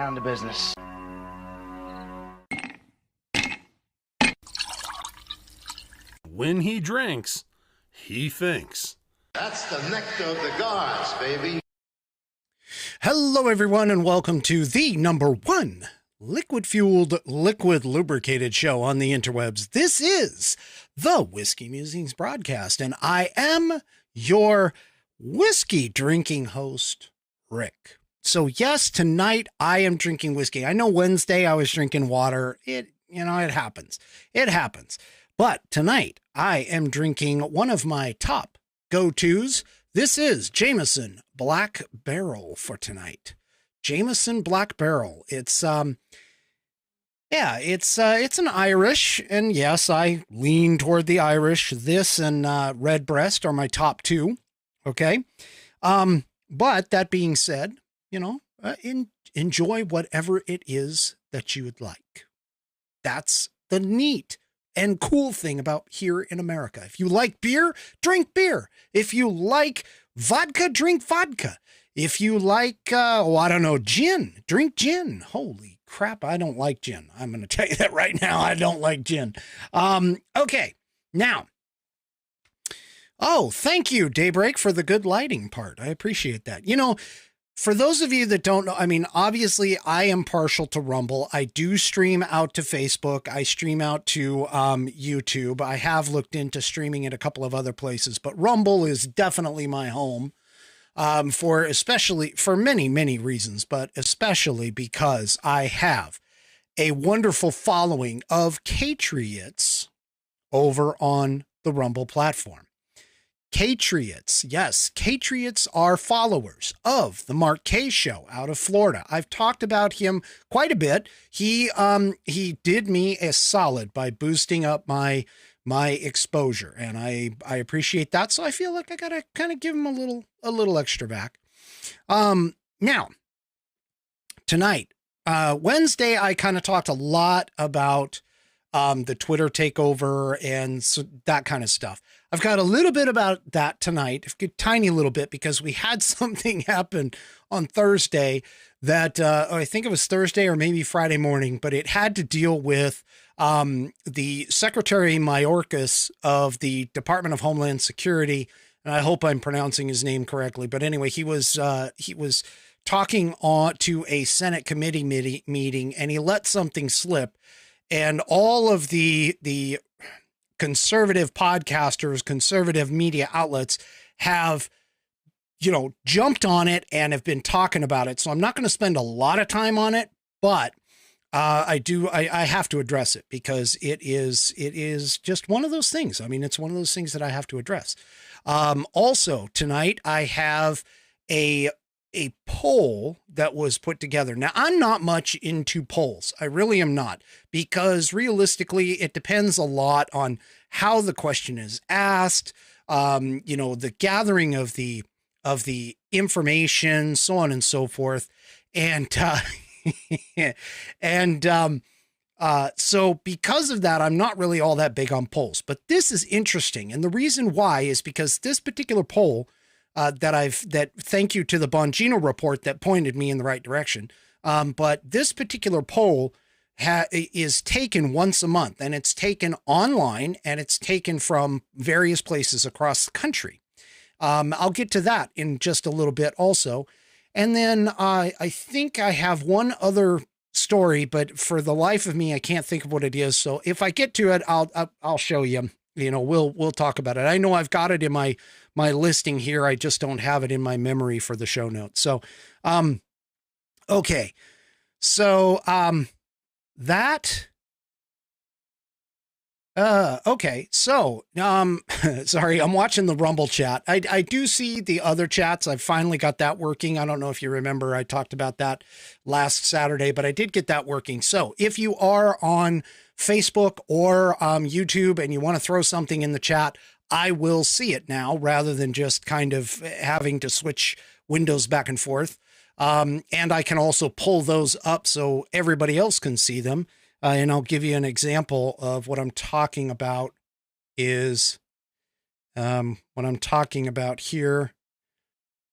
down to business. When he drinks, he thinks. That's the nectar of the gods, baby. Hello, everyone, and welcome to the #1 liquid-fueled, liquid lubricated show on the interwebs. This is the Whiskey Musings Broadcast, and I am your whiskey drinking host, Rick. So yes, tonight I am drinking whiskey. I know Wednesday I was drinking water. It happens. It happens. But tonight I am drinking one of my top go-tos. This is Jameson Black Barrel for tonight. Jameson Black Barrel. It's it's an Irish, and yes, I lean toward the Irish. This and Redbreast are my top two. Okay. But that being said, enjoy whatever it is that you would like. That's the neat and cool thing about here in America. If you like beer, drink beer. If you like vodka, drink vodka. If you like, gin, drink gin. Holy crap, I don't like gin. I'm going to tell you that right now. I don't like gin. Okay, now. Oh, thank you, Daybreak, for the good lighting part. I appreciate that. For those of you that don't know, obviously I am partial to Rumble. I do stream out to Facebook. I stream out to YouTube. I have looked into streaming at a couple of other places, but Rumble is definitely my home for many, many reasons, but especially because I have a wonderful following of Catriots over on the Rumble platform. Catriots, yes, Catriots are followers of the Mark K Show out of Florida. I've talked about him quite a bit. He did me a solid by boosting up my exposure, and I appreciate that. So I feel like I gotta kind of give him a little extra back. Now tonight, Wednesday, I kind of talked a lot about the Twitter takeover and so that kind of stuff. I've got a little bit about that tonight, a tiny little bit, because we had something happen on Thursday that I think it was Thursday or maybe Friday morning, but it had to deal with the Secretary Mayorkas of the Department of Homeland Security. And I hope I'm pronouncing his name correctly. But anyway, he was talking to a Senate committee meeting, and he let something slip. And all of the conservative podcasters, conservative media outlets have, jumped on it and have been talking about it. So I'm not going to spend a lot of time on it, but I have to address it because it is just one of those things. It's one of those things that I have to address. Also tonight I have a poll that was put together. Now, I'm not much into polls. I really am not, because realistically, it depends a lot on how the question is asked, the gathering of the information, so on and so forth. And, so because of that, I'm not really all that big on polls, but this is interesting. And the reason why is because this particular poll, thank you to the Bongino report that pointed me in the right direction. But this particular poll is taken once a month, and it's taken online, and it's taken from various places across the country. I'll get to that in just a little bit also. And then I think I have one other story, but for the life of me, I can't think of what it is. So if I get to it, I'll show you. We'll talk about it. I know I've got it in my listing here. I just don't have it in my memory for the show notes. So, okay. So, okay. So, sorry, I'm watching the Rumble chat. I do see the other chats. I've finally got that working. I don't know if you remember, I talked about that last Saturday, but I did get that working. So if you are on Facebook or YouTube and you want to throw something in the chat, I will see it now rather than just kind of having to switch windows back and forth. And I can also pull those up so everybody else can see them. And I'll give you an example of what I'm talking about is what I'm talking about here.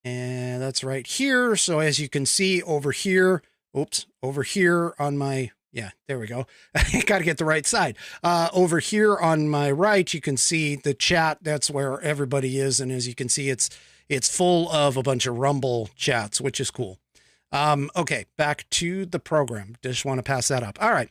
And that's right here. So as you can see over here, oops, over here on my, yeah, there we go. I got to get the right side. Over here on my right, you can see the chat. That's where everybody is. And as you can see, it's full of a bunch of Rumble chats, which is cool. Okay, back to the program. Just want to pass that up. All right.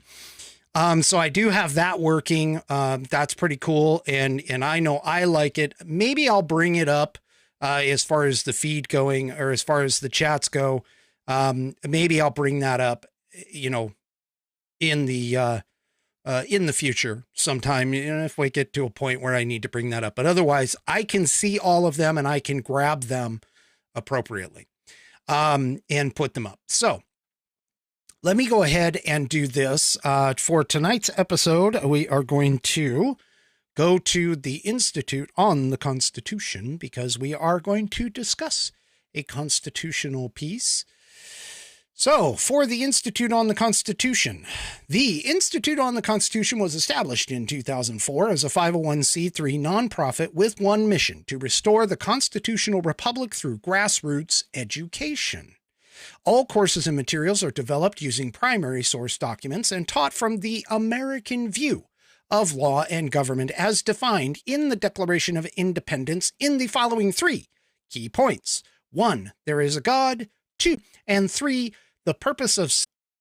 So I do have that working. That's pretty cool. And I know I like it. Maybe I'll bring it up, as far as the feed going, or as far as the chats go. Maybe I'll bring that up, you know, in the future sometime, you know, if we get to a point where I need to bring that up. But otherwise, I can see all of them and I can grab them appropriately, and put them up. So let me go ahead and do this. For tonight's episode, we are going to go to the Institute on the Constitution, because we are going to discuss a constitutional piece. So, for the Institute on the Constitution was established in 2004 as a 501c3 nonprofit with one mission: to restore the constitutional republic through grassroots education. All courses and materials are developed using primary source documents and taught from the American view of law and government as defined in the Declaration of Independence in the following 3 key points. 1, there is a God. 2, and 3, the purpose of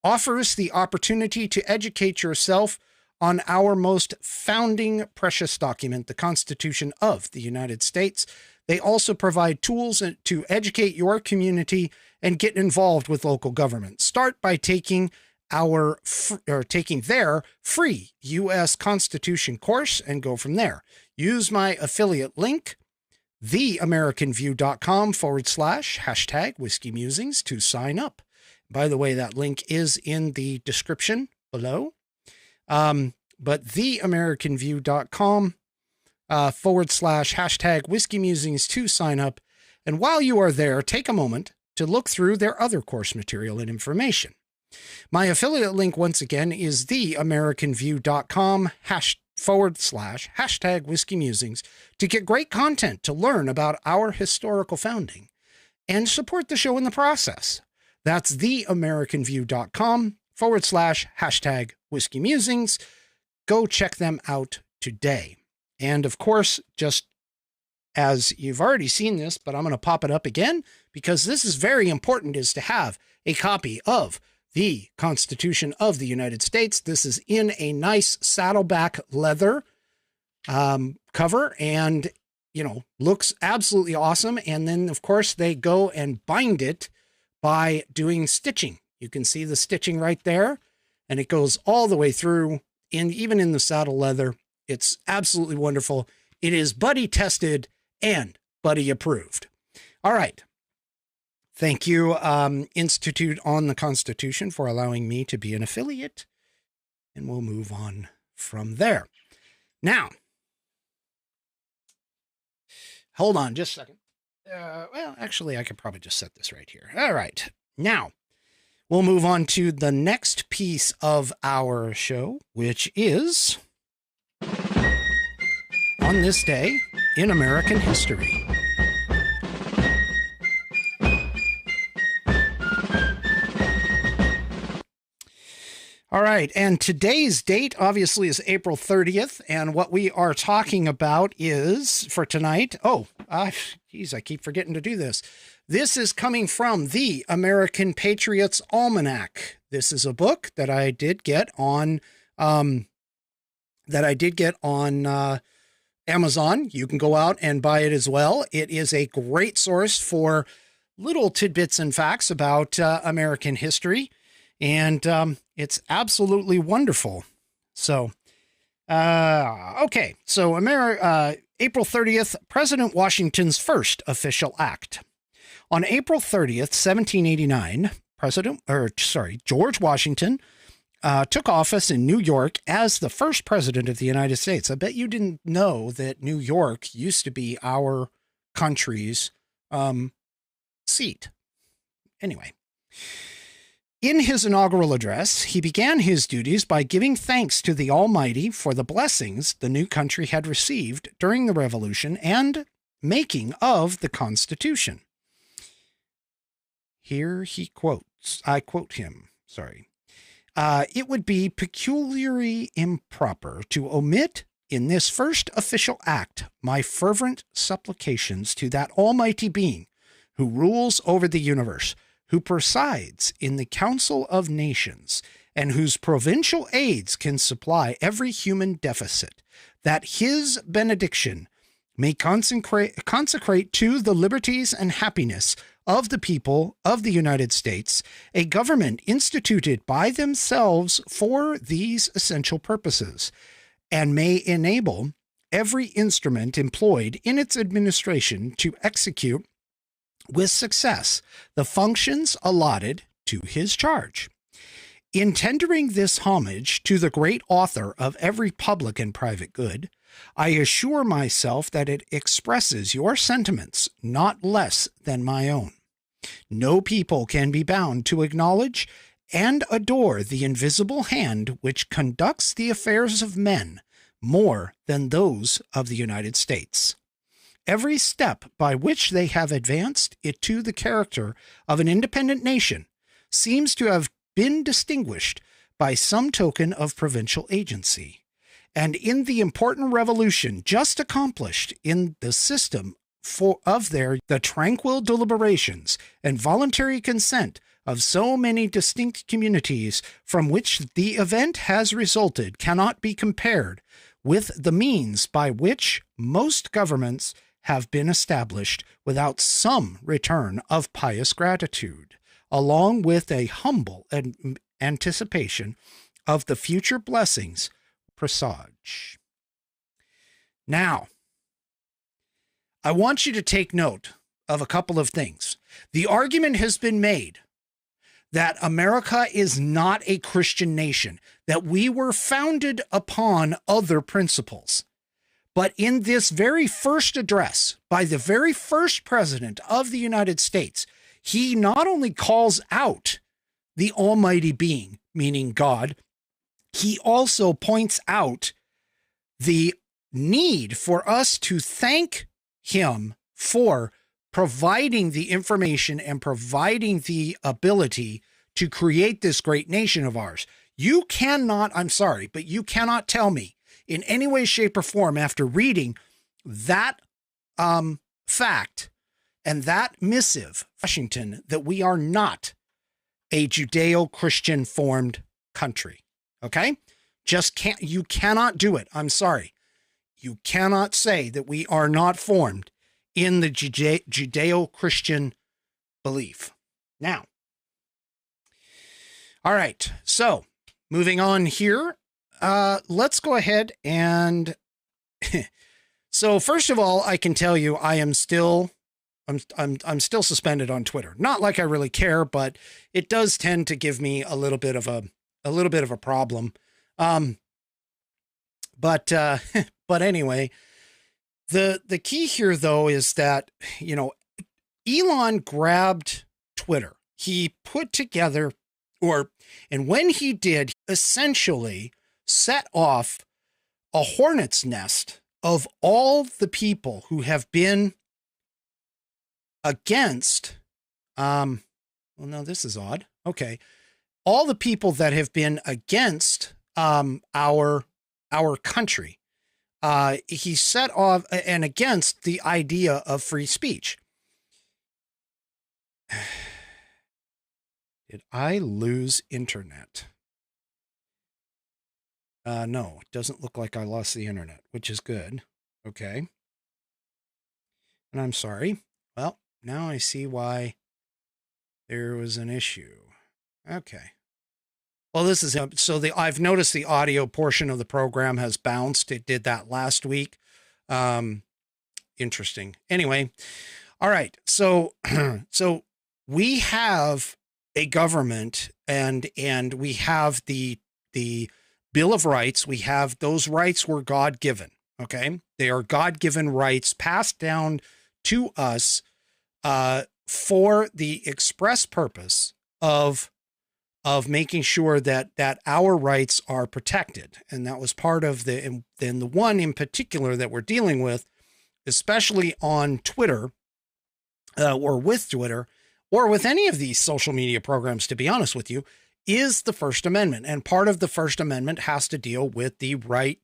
offers the opportunity to educate yourself on our most founding precious document, the Constitution of the United States. They also provide tools to educate your community and get involved with local government. Start by taking their free U.S. Constitution course and go from there. Use my affiliate link, theamericanview.com/# Whiskey Musings to sign up. By the way, that link is in the description below. But theamericanview.com /# Whiskey Musings to sign up. And while you are there, take a moment to look through their other course material and information. My affiliate link, once again, is theamericanview.com /# Whiskey Musings to get great content to learn about our historical founding and support the show in the process. That's theamericanview.com /# Whiskey Musings. Go check them out today. And of course, just as you've already seen this, but I'm going to pop it up again because this is very important, is to have a copy of the Constitution of the United States. This is in a nice saddleback leather cover, and, you know, looks absolutely awesome. And then, of course, they go and bind it by doing stitching. You can see the stitching right there, and it goes all the way through, and even in the saddle leather. It's absolutely wonderful. It is buddy tested and buddy approved. All right. Thank you, Institute on the Constitution, for allowing me to be an affiliate. And we'll move on from there. Now, hold on just a second. Well, actually, I could probably just set this right here. All right. Now, we'll move on to the next piece of our show, which is On This Day in American History. All right, and today's date obviously is April 30th, and what we are talking about is, for tonight, geez, I keep forgetting to do this. This is coming from the American Patriots Almanac. This is a book that I did get on, Amazon. You can go out and buy it as well. It is a great source for little tidbits and facts about American history. And it's absolutely wonderful. So, okay. So April 30th, President Washington's first official act. On April 30th, 1789, George Washington took office in New York as the first president of the United States. I bet you didn't know that New York used to be our country's seat. Anyway. In his inaugural address, he began his duties by giving thanks to the Almighty for the blessings the new country had received during the Revolution and making of the Constitution. Here he quotes, I quote him, it would be peculiarly improper to omit in this first official act my fervent supplications to that almighty being who rules over the universe, who presides in the council of nations, and whose provincial aids can supply every human deficit, that his benediction may consecrate to the liberties and happiness of the people of the United States a government instituted by themselves for these essential purposes, and may enable every instrument employed in its administration to execute with success the functions allotted to his charge. In tendering this homage to the great author of every public and private good, I assure myself that it expresses your sentiments not less than my own. No people can be bound to acknowledge and adore the invisible hand which conducts the affairs of men more than those of the United States. Every step by which they have advanced it to the character of an independent nation seems to have been distinguished by some token of provincial agency. And in the important revolution just accomplished in the system the tranquil deliberations and voluntary consent of so many distinct communities from which the event has resulted cannot be compared with the means by which most governments have been established without some return of pious gratitude, along with a humble anticipation of the future blessings presage. Now, I want you to take note of a couple of things. The argument has been made that America is not a Christian nation, that we were founded upon other principles. But in this very first address by the very first president of the United States, he not only calls out the almighty being, meaning God, he also points out the need for us to thank him for providing the information and providing the ability to create this great nation of ours. You cannot, I'm sorry, but you cannot tell me in any way, shape, or form after reading that fact and that missive, Washington, that we are not a Judeo-Christian formed country. Okay? You cannot do it. I'm sorry. You cannot say that we are not formed in the Judeo-Christian belief. Now, all right. So moving on here, let's go ahead and so first of all, I can tell you I am still I'm still suspended on Twitter. Not like I really care, but it does tend to give me a little bit of a problem. But anyway, the key here though is that, you know, Elon grabbed Twitter. He put together and when he did, essentially set off a hornet's nest of all the people who have been against, well, no, this is odd. Okay. All the people that have been against, our country. He set off and against the idea of free speech. Did I lose internet? No, it doesn't look like I lost the internet, which is good. Okay. And I'm sorry. Well, now I see why there was an issue. Okay. Well, this is so I've noticed the audio portion of the program has bounced. It did that last week. Interesting. Anyway. All right. So we have a government and we have the Bill of Rights. We have those rights were God-given. Okay. They are God-given rights passed down to us, for the express purpose of making sure that our rights are protected. And that was part of the one in particular that we're dealing with, especially on Twitter, or with Twitter, or with any of these social media programs, to be honest with you, is the First Amendment. And part of the First Amendment has to deal with the right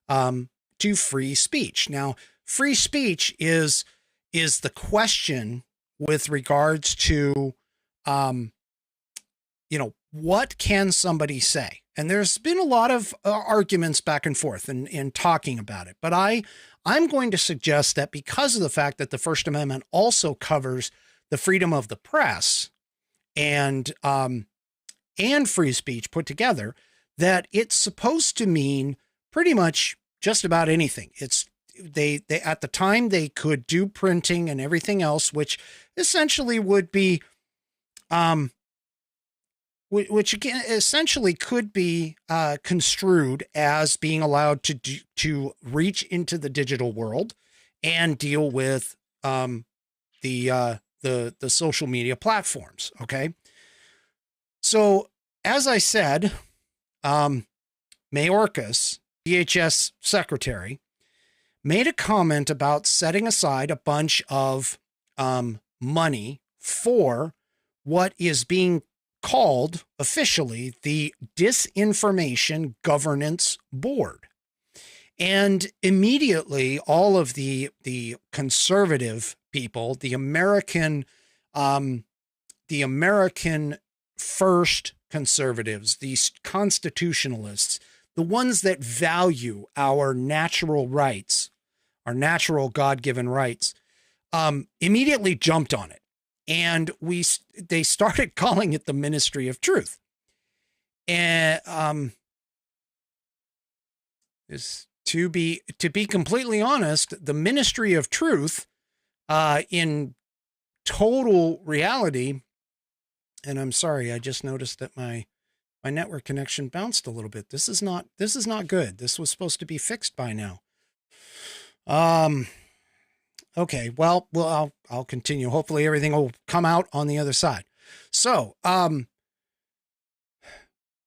to free speech. Now, free speech is the question with regards to, what can somebody say? And there's been a lot of arguments back and forth in talking about it. But I'm going to suggest that because of the fact that the First Amendment also covers the freedom of the press and free speech put together, that it's supposed to mean pretty much just about anything. They at the time they could do printing and everything else, which essentially would be, which again essentially could be construed as being allowed to reach into the digital world and deal with the social media platforms. Okay, so as I said, Mayorkas, DHS secretary, made a comment about setting aside a bunch of money for what is being called officially the Disinformation Governance Board. And immediately all of the conservative people, the American first conservatives, these constitutionalists, the ones that value our natural rights, our natural God-given rights, immediately jumped on it. And they started calling it the Ministry of Truth. And to be completely honest, the Ministry of Truth, in total reality, and I'm sorry, I just noticed that my network connection bounced a little bit. This is not good. This was supposed to be fixed by now. Okay, well, I'll continue. Hopefully everything will come out on the other side. So,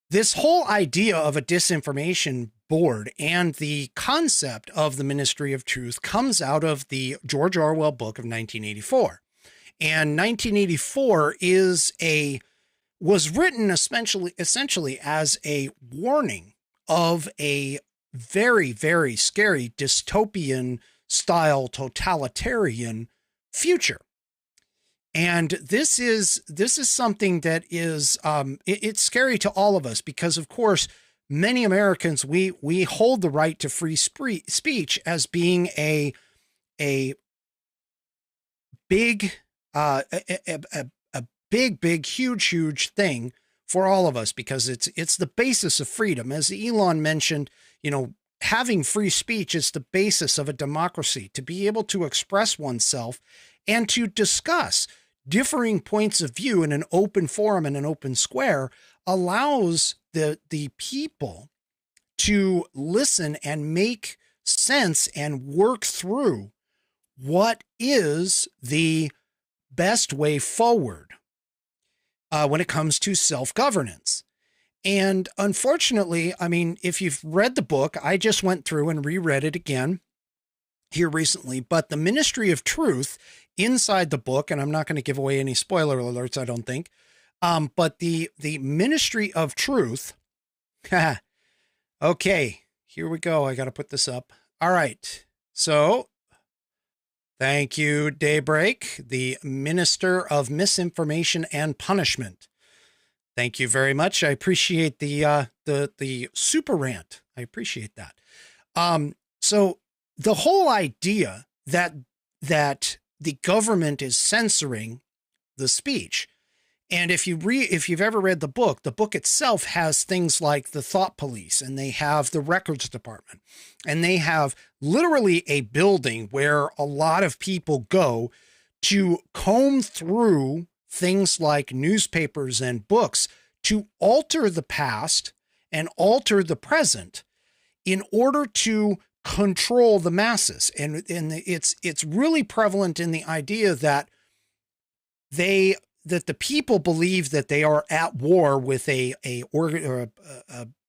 this whole idea of a disinformation board and the concept of the Ministry of Truth comes out of the George Orwell book of 1984. And 1984 was written essentially as a warning of a very, very scary dystopian style totalitarian future. And this is something that is it's scary to all of us because, of course, many Americans, we hold the right to free speech as being a big big huge thing for all of us, because it's the basis of freedom. As Elon mentioned, having free speech is the basis of a democracy. To be able to express oneself and to discuss differing points of view in an open forum and an open square allows the people to listen and make sense and work through what is the best way forward when it comes to self-governance. And unfortunately, I mean, if you've read the book, I just went through and reread it again here recently, but the Ministry of Truth inside the book, and I'm not going to give away any spoiler alerts, I don't think, but the Ministry of Truth, okay, here we go. I got to put this up. All right. So thank you, Daybreak, the Minister of Misinformation and Punishment. Thank you very much. I appreciate the super rant. I appreciate that. So the whole idea that the government is censoring the speech, and if you've ever read the book itself has things like the thought police, and they have the records department, and they have literally a building where a lot of people go to comb through things like newspapers and books to alter the past and alter the present in order to control the masses. And it's really prevalent in the idea that the people believe that they are at war with a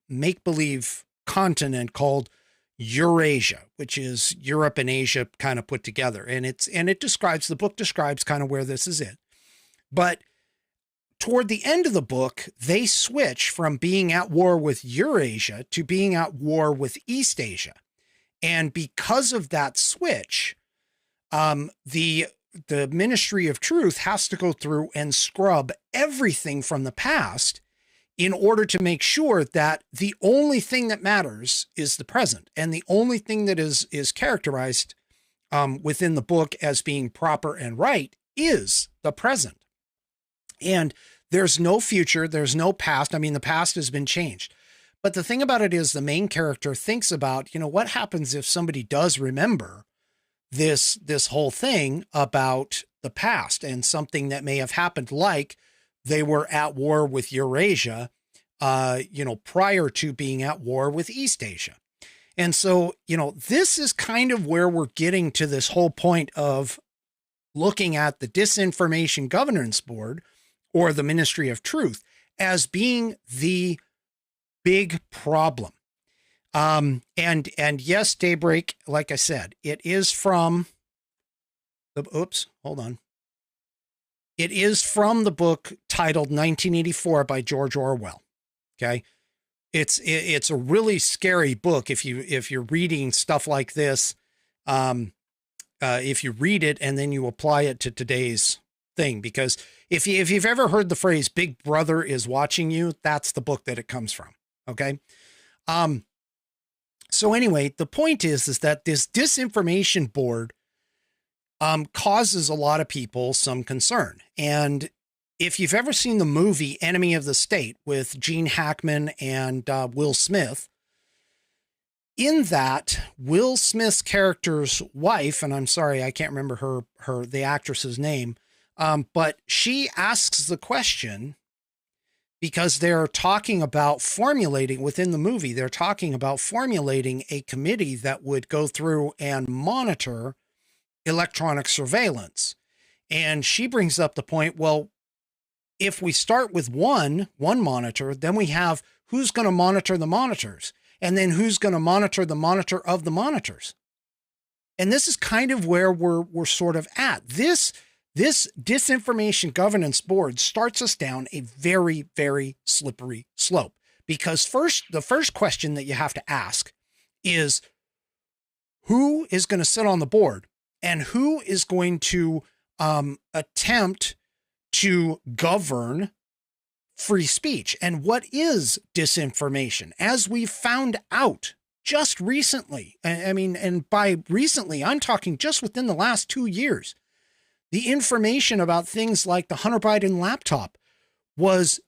make-believe continent called Eurasia, which is Europe and Asia kind of put together. And the book describes kind of where this is in. But toward the end of the book, they switch from being at war with Eurasia to being at war with East Asia. And because of that switch, the Ministry of Truth has to go through and scrub everything from the past in order to make sure that the only thing that matters is the present. And the only thing that is characterized within the book as being proper and right is the present. And there's no future, there's no past. I mean, the past has been changed. But the thing about it is the main character thinks about, what happens if somebody does remember this whole thing about the past and something that may have happened, like they were at war with Eurasia, prior to being at war with East Asia. And so, this is kind of where we're getting to this whole point of looking at the Disinformation Governance Board or the Ministry of Truth as being the big problem. And yes, Daybreak, like I said, it is from the, It is from the book titled 1984 by George Orwell. Okay. It's a really scary book. If you're reading stuff like this, if you read it and then you apply it to today's thing, because if you've ever heard the phrase Big Brother is watching you, that's the book that it comes from. Okay. So anyway, the point is that this disinformation board, causes a lot of people some concern. And if you've ever seen the movie Enemy of the State with Gene Hackman and Will Smith, in that, Will Smith's character's wife, and I'm sorry, I can't remember the actress's name, but she asks the question because they're talking about formulating within the movie, they're talking about formulating a committee that would go through and monitor electronic surveillance. And she brings up the point, well, if we start with one monitor, then we have who's going to monitor the monitors, and then who's going to monitor the monitor of the monitors. And this is kind of where we're sort of at. This Disinformation Governance Board starts us down a very, very slippery slope, because the first question that you have to ask is who is going to sit on the board and who is going to attempt to govern free speech, and what is disinformation, as we found out just recently. I mean, and by recently, I'm talking just within the last 2 years. The information about things like the Hunter Biden laptop was,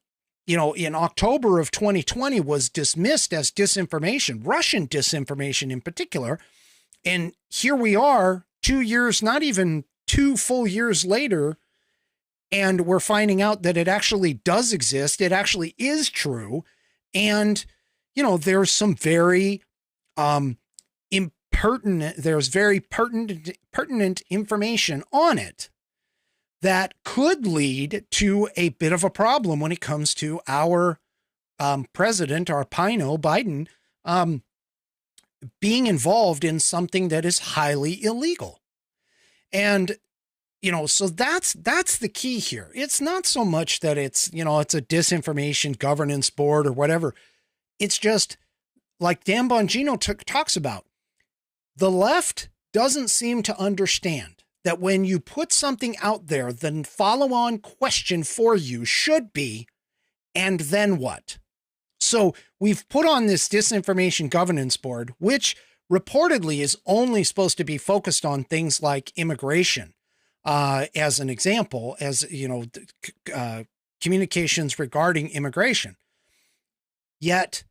in October of 2020 was dismissed as disinformation, Russian disinformation in particular. And here we are 2 years, not even 2 full years later, and we're finding out that it actually does exist. It actually is true. And, there's some very pertinent information on it that could lead to a bit of a problem when it comes to our president, our Pino Biden, being involved in something that is highly illegal. And, so that's the key here. It's not so much that it's a disinformation governance board or whatever. It's just like Dan Bongino talks about. The left doesn't seem to understand that when you put something out there, the follow-on question for you should be, and then what? So we've put on this Disinformation Governance Board, which reportedly is only supposed to be focused on things like immigration, as an example, as communications regarding immigration. Yet,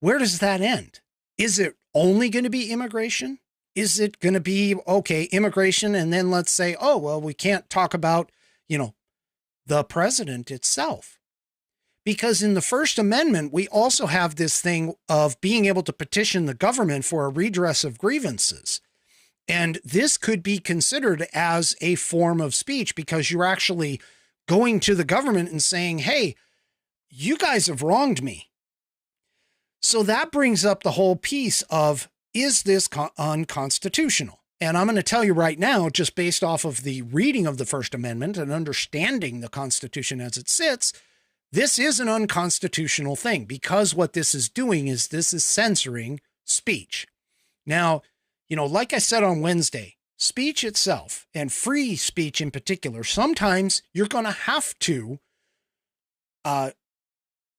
where does that end? Is it only going to be immigration? Is it going to be, okay, immigration, and then let's say, oh, well, we can't talk about, the president itself? Because in the First Amendment, we also have this thing of being able to petition the government for a redress of grievances. And this could be considered as a form of speech, because you're actually going to the government and saying, hey, you guys have wronged me. So that brings up the whole piece of, is this unconstitutional? And I'm going to tell you right now, just based off of the reading of the First Amendment and understanding the Constitution as it sits, this is an unconstitutional thing, because what this is doing is this is censoring speech. Now, like I said on Wednesday, speech itself, and free speech in particular, sometimes you're going to have to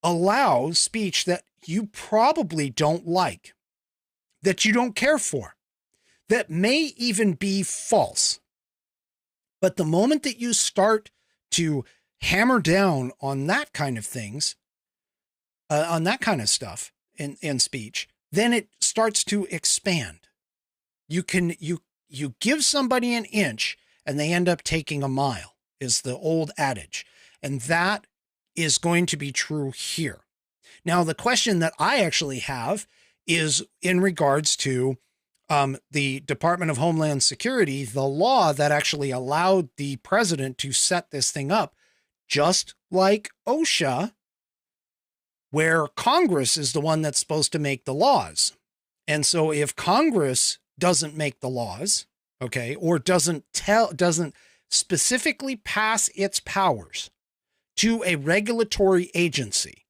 allow speech that you probably don't like, that you don't care for, that may even be false. But the moment that you start to hammer down on that kind of things, on that kind of stuff in speech, then it starts to expand. You give somebody an inch and they end up taking a mile, is the old adage. And that is going to be true here. Now, the question that I actually have is in regards to the Department of Homeland Security, the law that actually allowed the president to set this thing up, just like OSHA, where Congress is the one that's supposed to make the laws. And so if Congress doesn't make the laws, okay, or doesn't specifically pass its powers to a regulatory agency,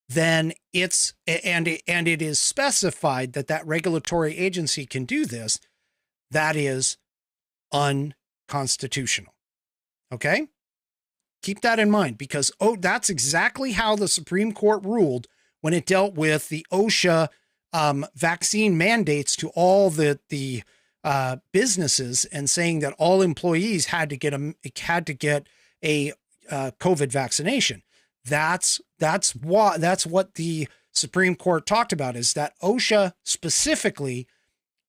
then it is specified that regulatory agency can do this, that is unconstitutional. Okay? Keep that in mind, because that's exactly how the Supreme Court ruled when it dealt with the OSHA vaccine mandates to all the businesses, and saying that all employees had to get a COVID vaccination. That's what the Supreme Court talked about, is that OSHA specifically,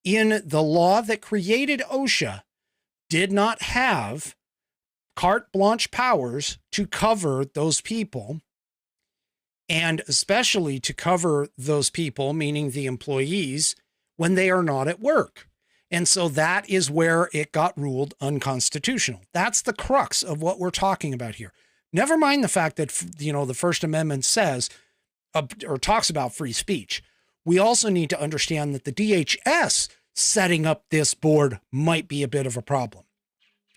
in the law that created OSHA, did not have carte blanche powers to cover those people, and especially to cover those people, meaning the employees, when they are not at work. And so that is where it got ruled unconstitutional. That's the crux of what we're talking about here. Never mind the fact that, the First Amendment says or talks about free speech. We also need to understand that the DHS setting up this board might be a bit of a problem.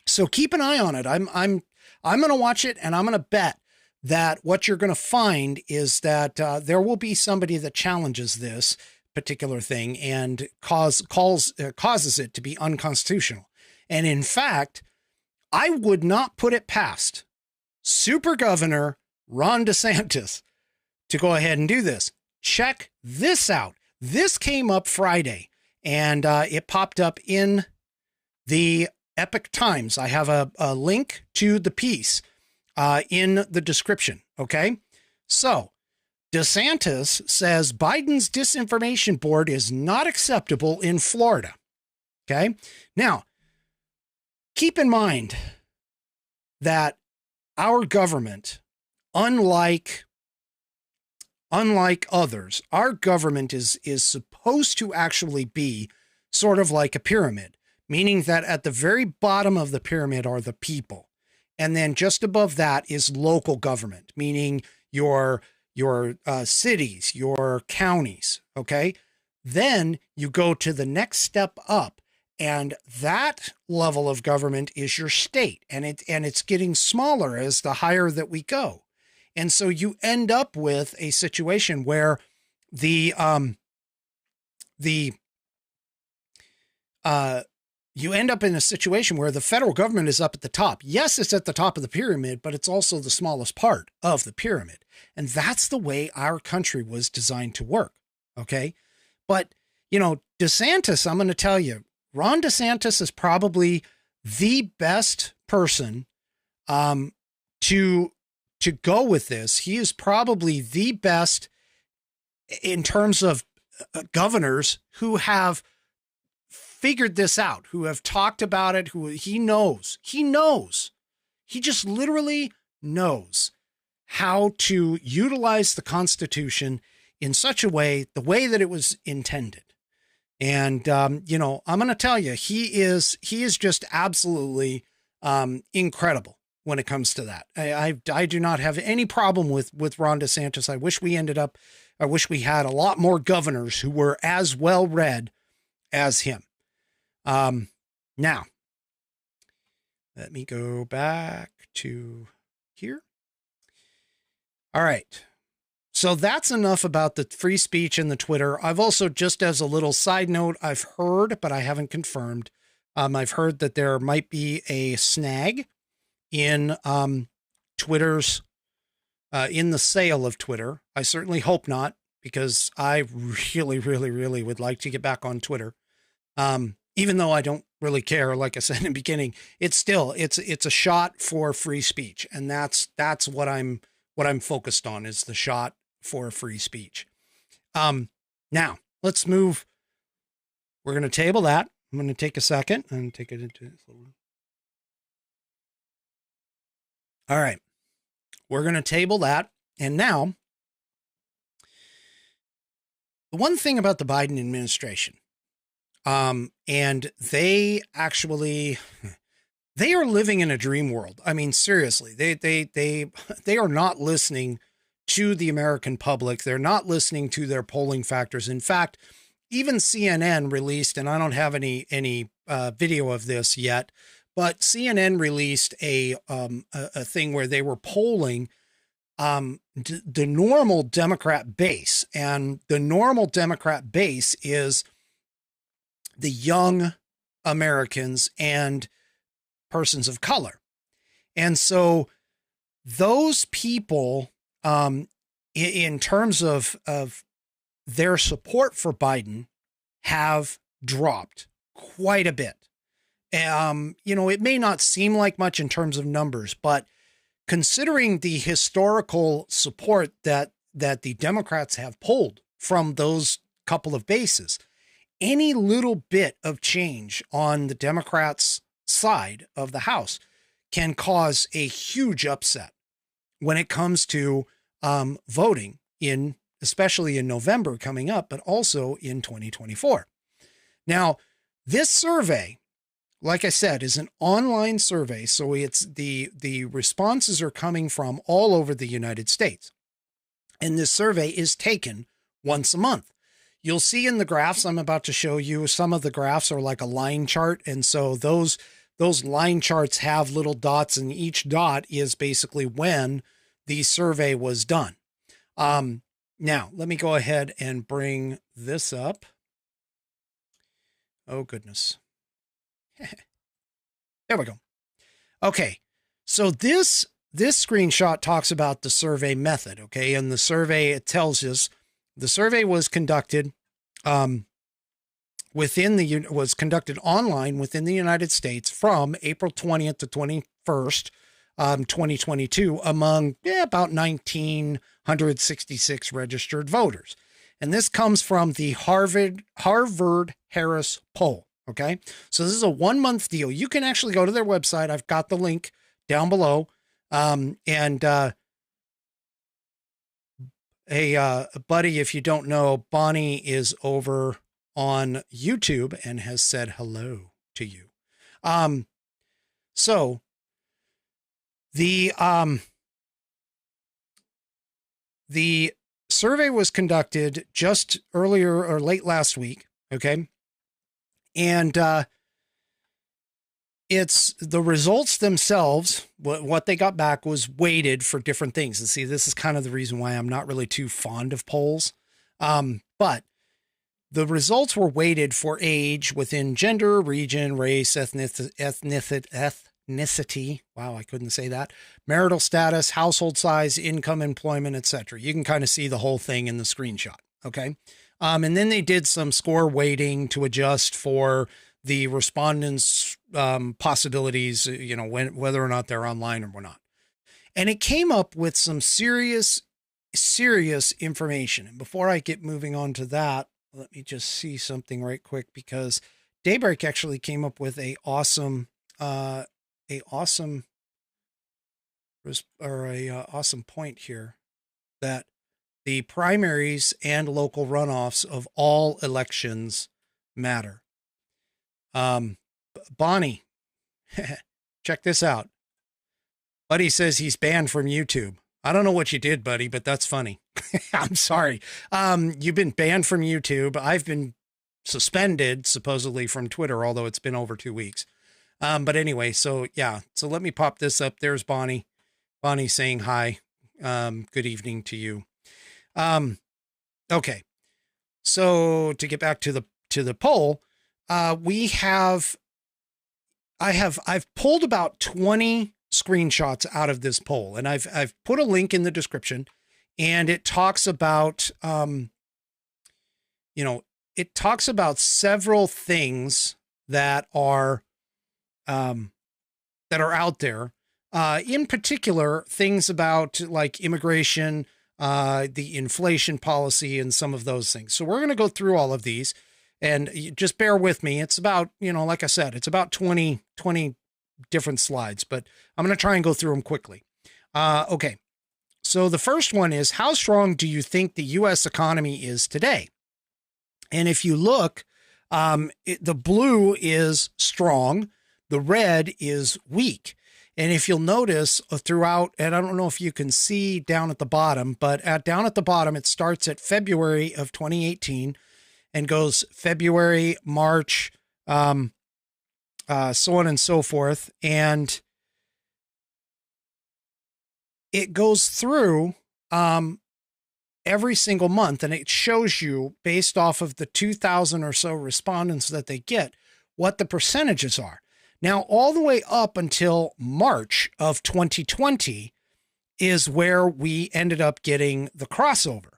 So keep an eye on it. I'm going to watch it, and I'm going to bet that what you're going to find is that there will be somebody that challenges this particular thing and causes it to be unconstitutional. And in fact, I would not put it past Super Governor Ron DeSantis to go ahead and do this. Check this out. This came up Friday, and it popped up in the Epoch Times. I have a link to the piece in the description. Okay. So DeSantis says Biden's disinformation board is not acceptable in Florida. Okay. Now, keep in mind that our government, unlike others, our government is supposed to actually be sort of like a pyramid, meaning that at the very bottom of the pyramid are the people. And then just above that is local government, meaning your cities, your counties. Okay. Then you go to the next step up, and that level of government is your state. And it's getting smaller as the higher that we go. And so you end up with a situation where you end up in a situation where the federal government is up at the top. Yes, it's at the top of the pyramid, but it's also the smallest part of the pyramid. And that's the way our country was designed to work. Okay. But, DeSantis, I'm going to tell you, Ron DeSantis is probably the best person to go with this. He is probably the best in terms of governors who have figured this out, who have talked about it, who he knows, he just literally knows how to utilize the Constitution in such a way, the way that it was intended. And, I'm going to tell you, he is just absolutely incredible when it comes to that. I do not have any problem with Ron DeSantis. I wish we had a lot more governors who were as well read as him. Now, let me go back to here. All right. So that's enough about the free speech and the Twitter. I've also, just as a little side note, I've heard, but I haven't confirmed. I've heard that there might be a snag in Twitter's, in the sale of Twitter. I certainly hope not, because I really, really, really would like to get back on Twitter. Even though I don't really care, like I said in the beginning, it's a shot for free speech. And that's what I'm focused on, is the shot for free speech. Now let's move. We're going to table that. I'm going to take a second and take it into this little. All right. We're going to table that. And now, the one thing about the Biden administration, and they are living in a dream world. I mean, seriously, they are not listening to the American public. They're not listening to their polling factors. In fact, even CNN released, and I don't have any video of this yet, but CNN released a thing where they were polling the normal Democrat base, and the normal Democrat base is the young Americans and persons of color. And so those people, in terms of their support for Biden, have dropped quite a bit. It may not seem like much in terms of numbers, but considering the historical support that the Democrats have pulled from those couple of bases, any little bit of change on the Democrats' side of the House can cause a huge upset when it comes to voting especially in November coming up, but also in 2024. Now, this survey, like I said, is an online survey. So it's the responses are coming from all over the United States. And this survey is taken once a month. You'll see in the graphs I'm about to show you, some of the graphs are like a line chart. And so those line charts have little dots, and each dot is basically when the survey was done. Now, let me go ahead and bring this up. Oh, goodness. There we go. Okay. So this screenshot talks about the survey method. Okay. And the survey, it tells us the survey was conducted, was conducted online within the United States from April 20th to 21st, 2022 among about 1,966 registered voters. And this comes from the Harvard Harris poll. Okay. So this is a 1-month deal. You can actually go to their website. I've got the link down below. Buddy, if you don't know, Bonnie is over on YouTube and has said hello to you. So the survey was conducted just earlier or late last week. Okay. And it's the results themselves. What they got back was weighted for different things. And see, this is kind of the reason why I'm not really too fond of polls. But the results were weighted for age within gender, region, race, ethnicity. Wow, I couldn't say that. Marital status, household size, income, employment, etc. You can kind of see the whole thing in the screenshot. Okay. And then they did some score weighting to adjust for the respondents' possibilities, whether or not they're online or not. And it came up with some serious information. And before I get moving on to that, let me just see something right quick, because Daybreak actually came up with a awesome point here, that the primaries and local runoffs of all elections matter. Bonnie, check this out. Buddy says he's banned from YouTube. I don't know what you did, buddy, but that's funny. I'm sorry. You've been banned from YouTube. I've been suspended supposedly from Twitter, although it's been over 2 weeks. But anyway, so yeah, so let me pop this up. There's Bonnie. Bonnie saying hi. Good evening to you. Okay. So to get back to the poll, I've pulled about 20 screenshots out of this poll, and I've put a link in the description, and it talks about, it talks about several things that are out there. In particular, things about like immigration, the inflation policy, and some of those things. So we're going to go through all of these, and just bear with me. It's about, like I said, it's about 20 different slides, but I'm going to try and go through them quickly. Okay. So the first one is, how strong do you think the U.S. economy is today? And if you look, the blue is strong, the red is weak. And if you'll notice throughout, and I don't know if you can see down at the bottom, but down at the bottom, it starts at February of 2018 and goes February, March, so on and so forth. And it goes through every single month, and it shows you, based off of the 2,000 or so respondents that they get, what the percentages are. Now, all the way up until March of 2020 is where we ended up getting the crossover.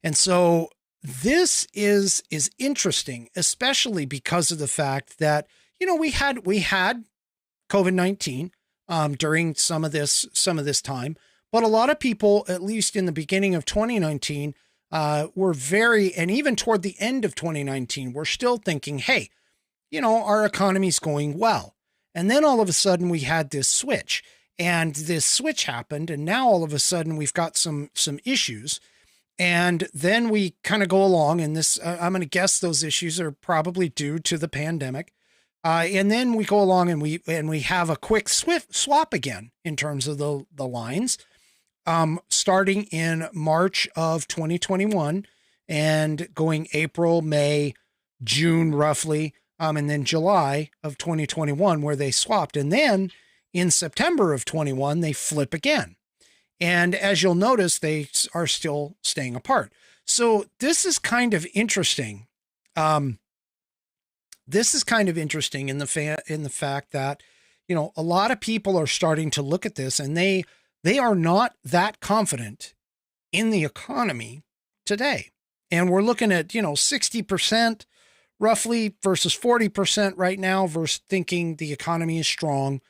And so this is interesting, especially because of the fact that, we had COVID-19 during some of this time, but a lot of people, at least in the beginning of 2019, were and even toward the end of 2019, were still thinking, hey, our economy's going well. And then all of a sudden we had this switch, and this switch happened. And now all of a sudden we've got some issues. And then we kind of go along, and this, I'm going to guess those issues are probably due to the pandemic. And then we go along and we have a quick swap again in terms of the lines, starting in March of 2021 and going April, May, June, roughly. And then July of 2021, where they swapped. And then in September of 21, they flip again. And as you'll notice, they are still staying apart. So this is kind of interesting. This is kind of interesting in the fact that, a lot of people are starting to look at this, and they are not that confident in the economy today. And we're looking at, 60%. Roughly versus 40% right now, versus thinking the economy is strong,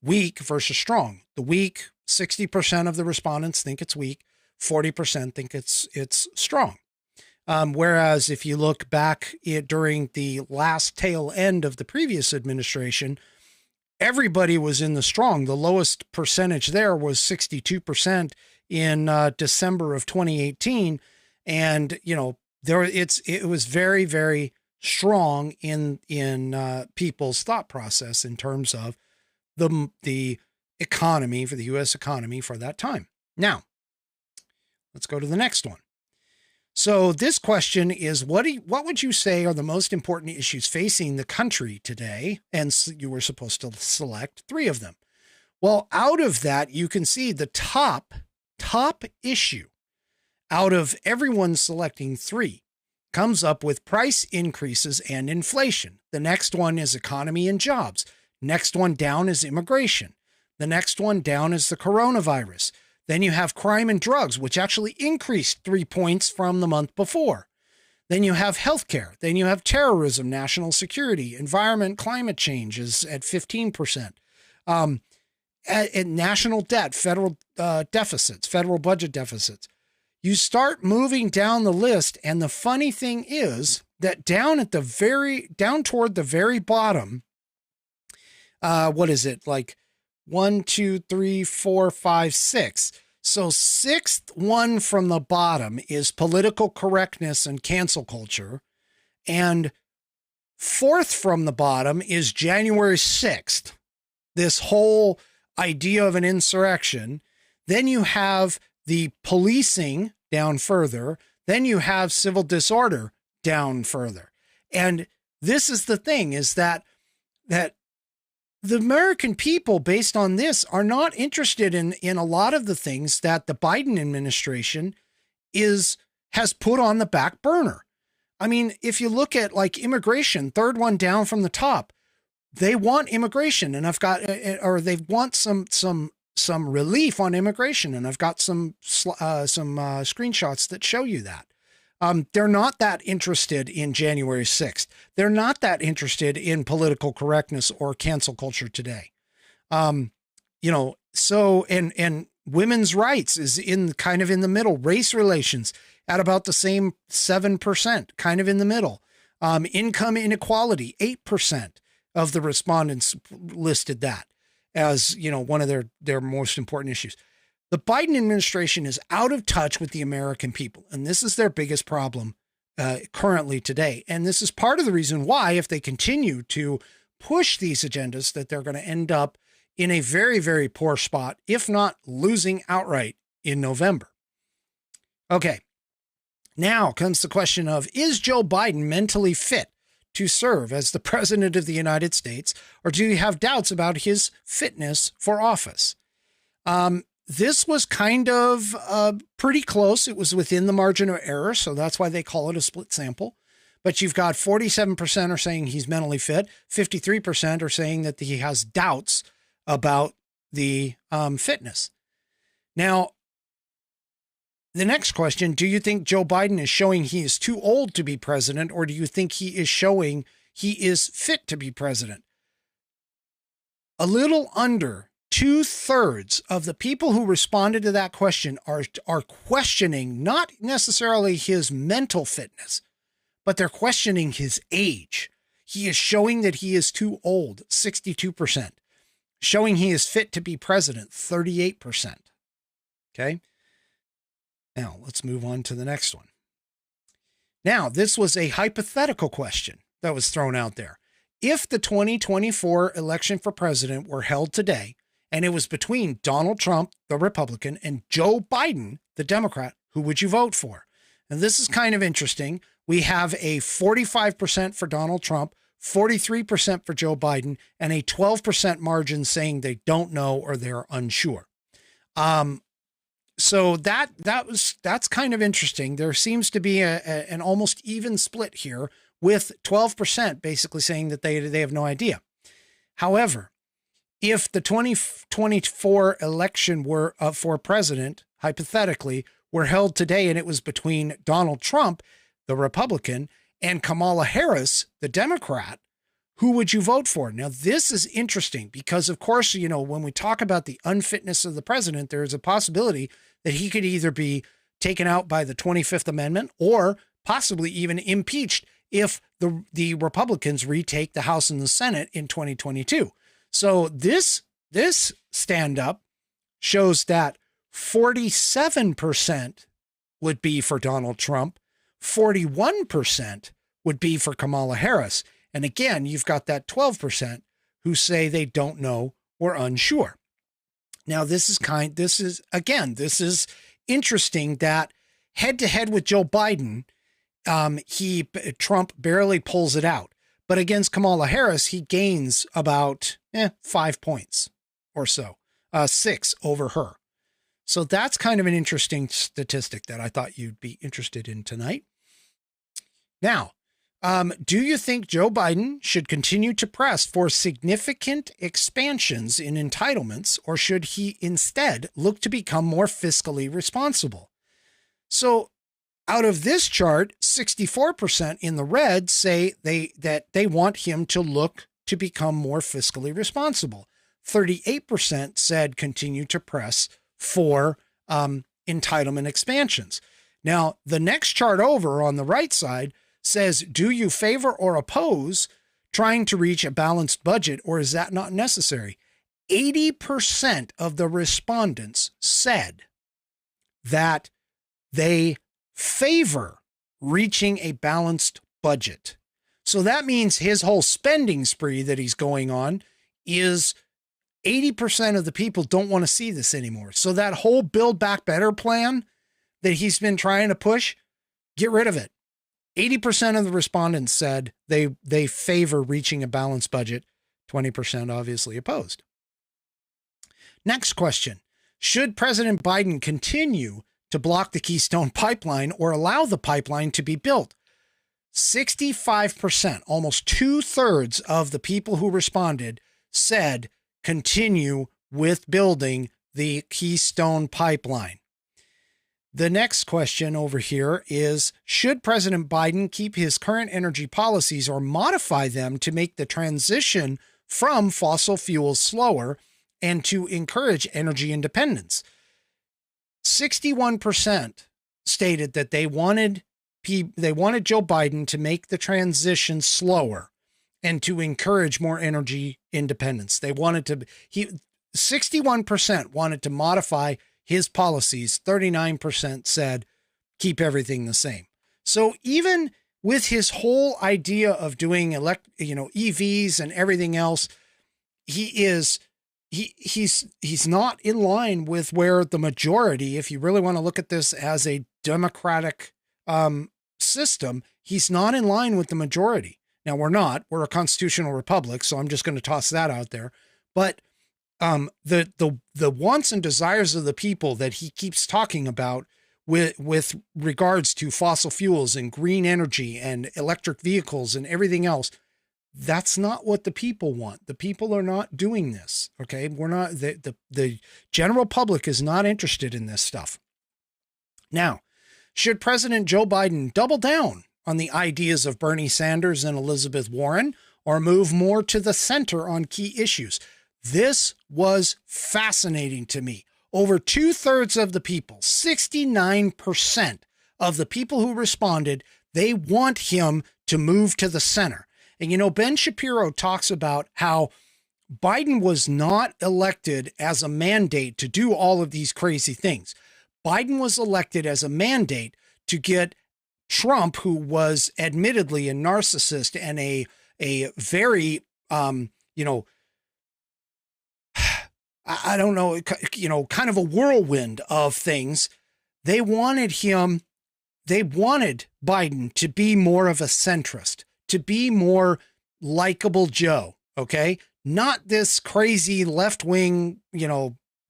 weak versus strong. The weak, 60% of the respondents think it's weak, 40% think it's strong. Whereas if you look back during the last tail end of the previous administration, everybody was in the strong. The lowest percentage there was 62% in December of 2018. And, it was very, very strong in people's thought process in terms of the economy, for the U.S. economy for that time. Now, let's go to the next one. So this question is, what would you say are the most important issues facing the country today? And you were supposed to select 3 of them. Well, out of that, you can see the top issue out of everyone selecting 3 comes up with price increases and inflation. The next one is economy and jobs. Next one down is immigration. The next one down is the coronavirus. Then you have crime and drugs, which actually increased 3 points from the month before. Then you have healthcare. Then you have terrorism, national security, environment, climate change is at 15%. And national debt, federal deficits, federal budget deficits. You start moving down the list, and the funny thing is that down toward the very bottom, what is it? Like 1, 2, 3, 4, 5, 6. So 6th one from the bottom is political correctness and cancel culture. And 4th from the bottom is January 6th. This whole idea of an insurrection. Then you have the policing down further. Then you have civil disorder down further. And this is the thing, is that the American people, based on this, are not interested in a lot of the things that the Biden administration has put on the back burner. I mean, if you look at like immigration, third one down from the top, they want immigration, and they want some relief on immigration, and I've got some screenshots that show you that. They're not that interested in January 6th. They're not that interested in political correctness or cancel culture today. So women's rights is kind of in the middle. Race relations at about the same 7%, kind of in the middle. Income inequality, 8% of the respondents listed that as, one of their most important issues. The Biden administration is out of touch with the American people, and this is their biggest problem currently today. And this is part of the reason why, if they continue to push these agendas, that they're going to end up in a very, very poor spot, if not losing outright in November. Okay, now comes the question of, is Joe Biden mentally fit to serve as the president of the United States, or do you have doubts about his fitness for office? This was kind of pretty close. It was within the margin of error, so that's why they call it a split sample. But you've got 47% are saying he's mentally fit. 53% are saying that he has doubts about the fitness. Now, the next question, do you think Joe Biden is showing he is too old to be president, or do you think he is showing he is fit to be president? A little under 2/3 of the people who responded to that question are questioning not necessarily his mental fitness, but they're questioning his age. He is showing that he is too old, 62%. Showing he is fit to be president, 38%. Okay. Now let's move on to the next one. Now, this was a hypothetical question that was thrown out there. If the 2024 election for president were held today, and it was between Donald Trump, the Republican, and Joe Biden, the Democrat, who would you vote for? And this is kind of interesting. We have a 45% for Donald Trump, 43% for Joe Biden, and a 12% margin saying they don't know or they're unsure. So that's kind of interesting. There seems to be an almost even split here, with 12% basically saying that they have no idea. However, if the 2024 election were for president, hypothetically, were held today, and it was between Donald Trump, the Republican, and Kamala Harris, the Democrat, who would you vote for? Now, this is interesting because, of course, when we talk about the unfitness of the president, there is a possibility that he could either be taken out by the 25th Amendment or possibly even impeached if the Republicans retake the House and the Senate in 2022. So this stand-up shows that 47% would be for Donald Trump, 41% would be for Kamala Harris. And again, you've got that 12% who say they don't know or unsure. Now, this is interesting that head-to-head with Joe Biden, Trump barely pulls it out. But against Kamala Harris, he gains about 5 points or so, 6 over her. So that's kind of an interesting statistic that I thought you'd be interested in tonight. Now, do you think Joe Biden should continue to press for significant expansions in entitlements, or should he instead look to become more fiscally responsible? So out of this chart, 64% in the red say that they want him to look to become more fiscally responsible. 38% said continue to press for entitlement expansions. Now, the next chart over on the right side says, do you favor or oppose trying to reach a balanced budget, or is that not necessary? 80% of the respondents said that they favor reaching a balanced budget. So that means his whole spending spree that he's going on is 80% of the people don't want to see this anymore. So that whole Build Back Better plan that he's been trying to push, get rid of it. 80% of the respondents said they favor reaching a balanced budget. 20% obviously opposed. Next question. Should President Biden continue to block the Keystone Pipeline or allow the pipeline to be built? 65%, almost 2/3 of the people who responded said continue with building the Keystone Pipeline. The next question over here is, should President Biden keep his current energy policies or modify them to make the transition from fossil fuels slower and to encourage energy independence? 61% stated that they wanted Joe Biden to make the transition slower and to encourage more energy independence. 61% wanted to modify his policies. 39% said keep everything the same. So even with his whole idea of doing EVs and everything else, he's not in line with where the majority, if you really want to look at this as a democratic system, he's not in line with the majority. Now we're a constitutional republic, so I'm just going to toss that out there. But the wants and desires of the people that he keeps talking about with regards to fossil fuels and green energy and electric vehicles and everything else, that's not what the people want. The people are not doing this. Okay. We're not, the general public is not interested in this stuff. Now, should President Joe Biden double down on the ideas of Bernie Sanders and Elizabeth Warren or move more to the center on key issues? This was fascinating to me. Over 2/3 of the people, 69% of the people who responded, they want him to move to the center. And, Ben Shapiro talks about how Biden was not elected as a mandate to do all of these crazy things. Biden was elected as a mandate to get Trump, who was admittedly a narcissist and a very, I don't know, kind of a whirlwind of things. They wanted Biden to be more of a centrist, to be more likable Joe. Okay. Not this crazy left-wing,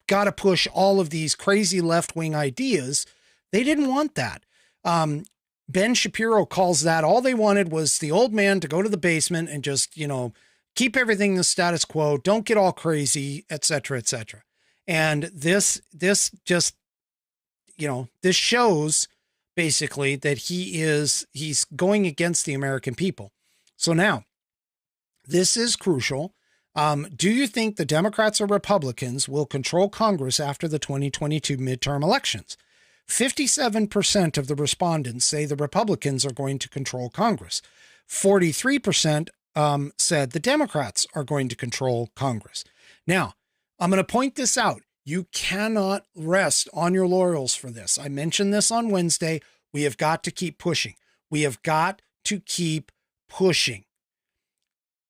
got to push all of these crazy left-wing ideas. They didn't want that. Ben Shapiro calls that all they wanted was the old man to go to the basement and just, keep everything the status quo, don't get all crazy, et cetera, et cetera. And this just, this shows basically that he's going against the American people. So now this is crucial. Do you think the Democrats or Republicans will control Congress after the 2022 midterm elections? 57% of the respondents say the Republicans are going to control Congress. 43% said the Democrats are going to control Congress. Now, I'm going to point this out. You cannot rest on your laurels for this. I mentioned this on Wednesday. We have got to keep pushing. We have got to keep pushing.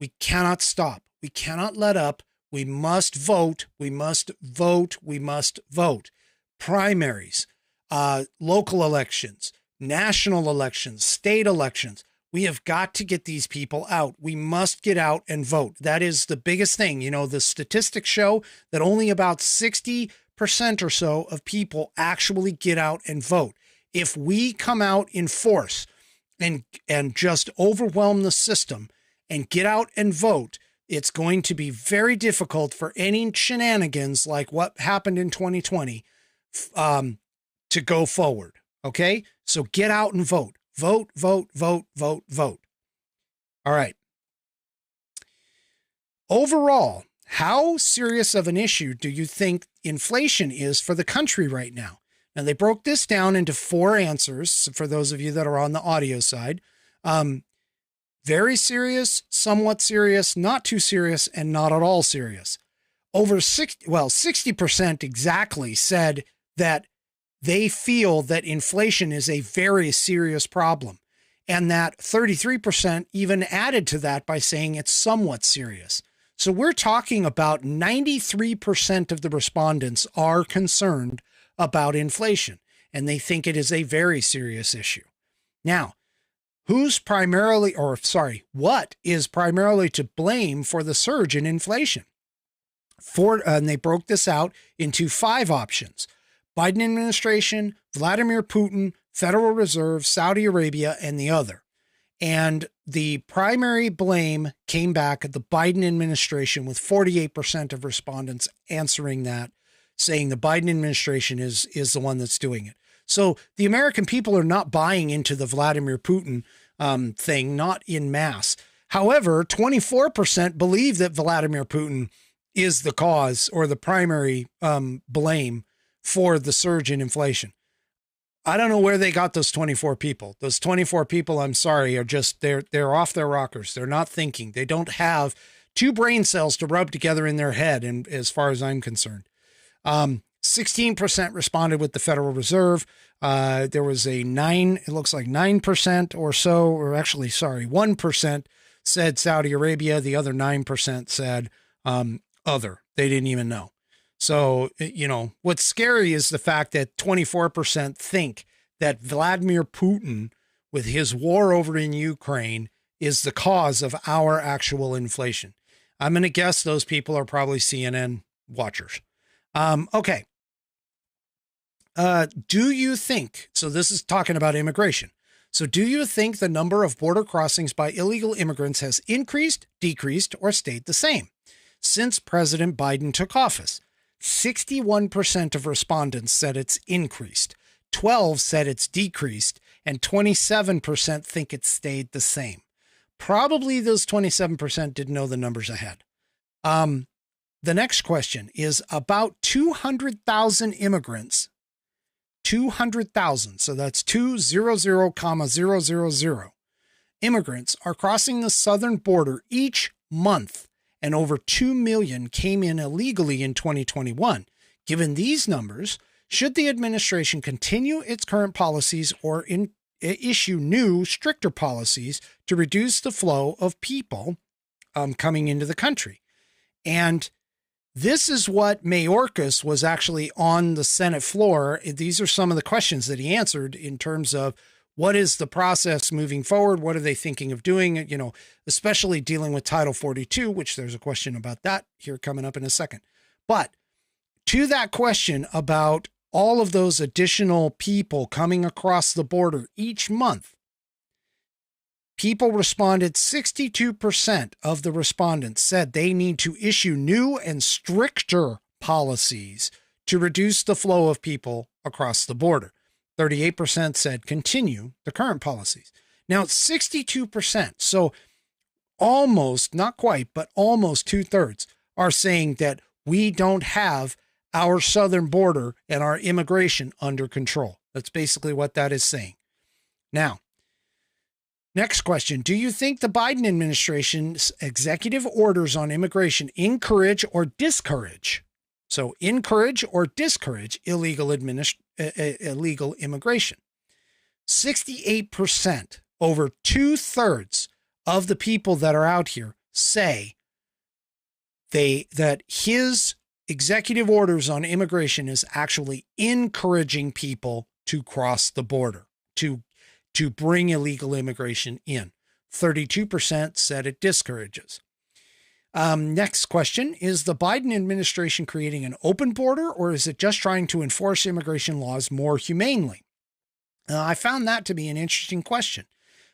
We cannot stop. We cannot let up. We must vote. We must vote. We must vote. Primaries, local elections, national elections, state elections. We have got to get these people out. We must get out and vote. That is the biggest thing. The statistics show that only about 60% or so of people actually get out and vote. If we come out in force and just overwhelm the system and get out and vote, it's going to be very difficult for any shenanigans like what happened in 2020 to go forward. Okay? So get out and vote. Vote, vote, vote, vote, vote. All right. Overall, how serious of an issue do you think inflation is for the country right now? Now, they broke this down into 4 answers for those of you that are on the audio side. Very serious, somewhat serious, not too serious, and not at all serious. 60% exactly said that they feel that inflation is a very serious problem, and that 33% even added to that by saying it's somewhat serious. So we're talking about 93% of the respondents are concerned about inflation, and they think it is a very serious issue. Now, what is primarily to blame for the surge in inflation? And they broke this out into 5 options: Biden administration, Vladimir Putin, Federal Reserve, Saudi Arabia, and the other. And the primary blame came back at the Biden administration, with 48% of respondents answering that, saying the Biden administration is the one that's doing it. So the American people are not buying into the Vladimir Putin thing, not in mass. However, 24% believe that Vladimir Putin is the cause or the primary blame for the surge in inflation. I don't know where they got those 24 people. Those 24 people, I'm sorry, are just, they're off their rockers. They're not thinking. They don't have 2 brain cells to rub together in their head, and as far as I'm concerned. 16% responded with the Federal Reserve. There was it looks like 9% or so, or actually, 1% said Saudi Arabia. The other 9% said other. They didn't even know. So, what's scary is the fact that 24% think that Vladimir Putin, with his war over in Ukraine, is the cause of our actual inflation. I'm going to guess those people are probably CNN watchers. Okay. Do you think, so this is talking about immigration. So do you think the number of border crossings by illegal immigrants has increased, decreased, or stayed the same since President Biden took office? 61% of respondents said it's increased, 12% said it's decreased, and 27% think it stayed the same. Probably those 27% didn't know the numbers ahead. The next question is about 200,000 immigrants, 200,000. So that's 200,000 immigrants are crossing the southern border each month, and over 2 million came in illegally in 2021. Given these numbers, should the administration continue its current policies or issue new, stricter policies to reduce the flow of people coming into the country? And this is what Mayorkas was actually on the Senate floor. These are some of the questions that he answered in terms of what is the process moving forward? What are they thinking of doing? Especially dealing with Title 42, which there's a question about that here coming up in a second. But to that question about all of those additional people coming across the border each month, people responded, 62% of the respondents said they need to issue new and stricter policies to reduce the flow of people across the border. 38% said continue the current policies. Now it's 62%. So almost, not quite, but almost 2/3 are saying that we don't have our southern border and our immigration under control. That's basically what that is saying. Now, next question. Do you think the Biden administration's executive orders on immigration encourage or discourage? So encourage or discourage illegal immigration. 68%, over 2/3 of the people that are out here say that his executive orders on immigration is actually encouraging people to cross the border, to bring illegal immigration in. 32% said it discourages. Next question, is the Biden administration creating an open border, or is it just trying to enforce immigration laws more humanely? I found that to be an interesting question.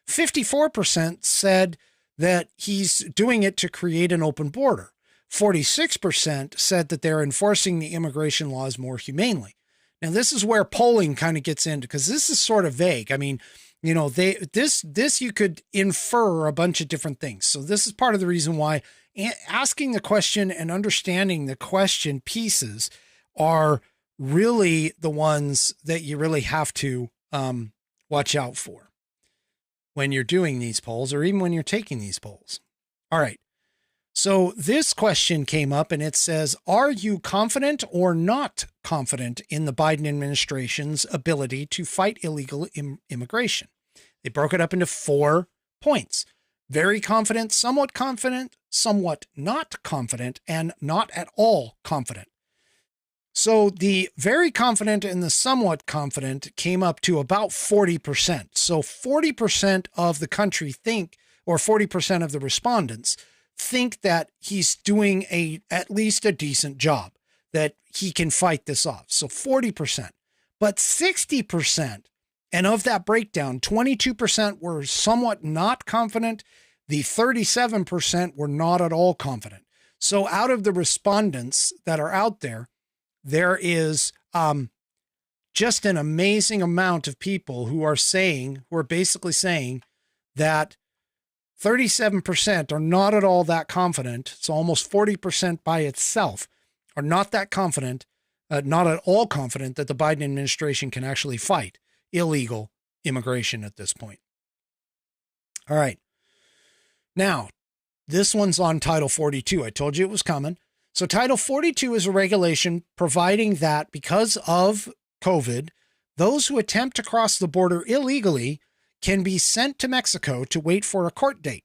54% said that he's doing it to create an open border. 46% said that they're enforcing the immigration laws more humanely. Now, this is where polling kind of gets into, because this is sort of vague. I mean, this you could infer a bunch of different things. So this is part of the reason why asking the question and understanding the question pieces are really the ones that you really have to watch out for when you're doing these polls, or even when you're taking these polls. All right. So this question came up and it says, are you confident or not confident in the Biden administration's ability to fight illegal immigration? They broke it up into 4 points: very confident, somewhat not confident, and not at all confident. So the very confident and the somewhat confident came up to about 40%. So 40% of the country think, or 40% of the respondents think that he's doing at least a decent job, that he can fight this off. So 40%, but 60%, and of that breakdown, 22% were somewhat not confident. The 37% were not at all confident. So out of the respondents that are out there, there is just an amazing amount of people who are basically saying that 37% are not at all that confident. So almost 40% by itself are not that confident, not at all confident that the Biden administration can actually fight illegal immigration at this point. All right. Now, this one's on Title 42. I told you it was coming. So Title 42 is a regulation providing that because of COVID, those who attempt to cross the border illegally can be sent to Mexico to wait for a court date.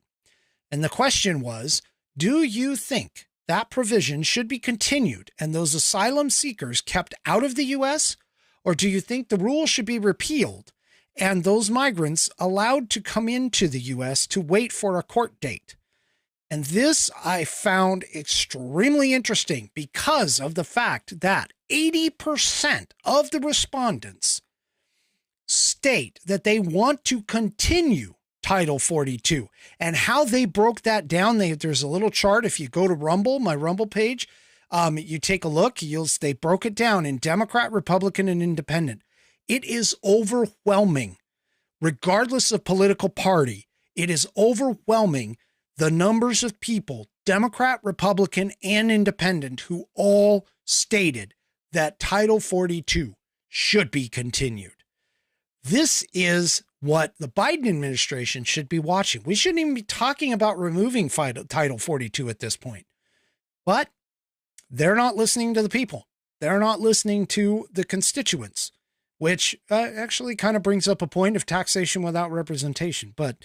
And the question was, do you think that provision should be continued and those asylum seekers kept out of the U.S.? Or do you think the rule should be repealed and those migrants allowed to come into the U.S. to wait for a court date? And this I found extremely interesting because of the fact that 80% of the respondents state that they want to continue Title 42. And how they broke that down, there's a little chart. If you go to Rumble, my Rumble page, you take a look, they broke it down in Democrat, Republican, and Independent. It is overwhelming, regardless of political party. It is overwhelming the numbers of people, Democrat, Republican, and Independent, who all stated that Title 42 should be continued. This is what the Biden administration should be watching. We shouldn't even be talking about removing Title 42 at this point. But they're not listening to the people. They're not listening to the constituents, which actually kind of brings up a point of taxation without representation. But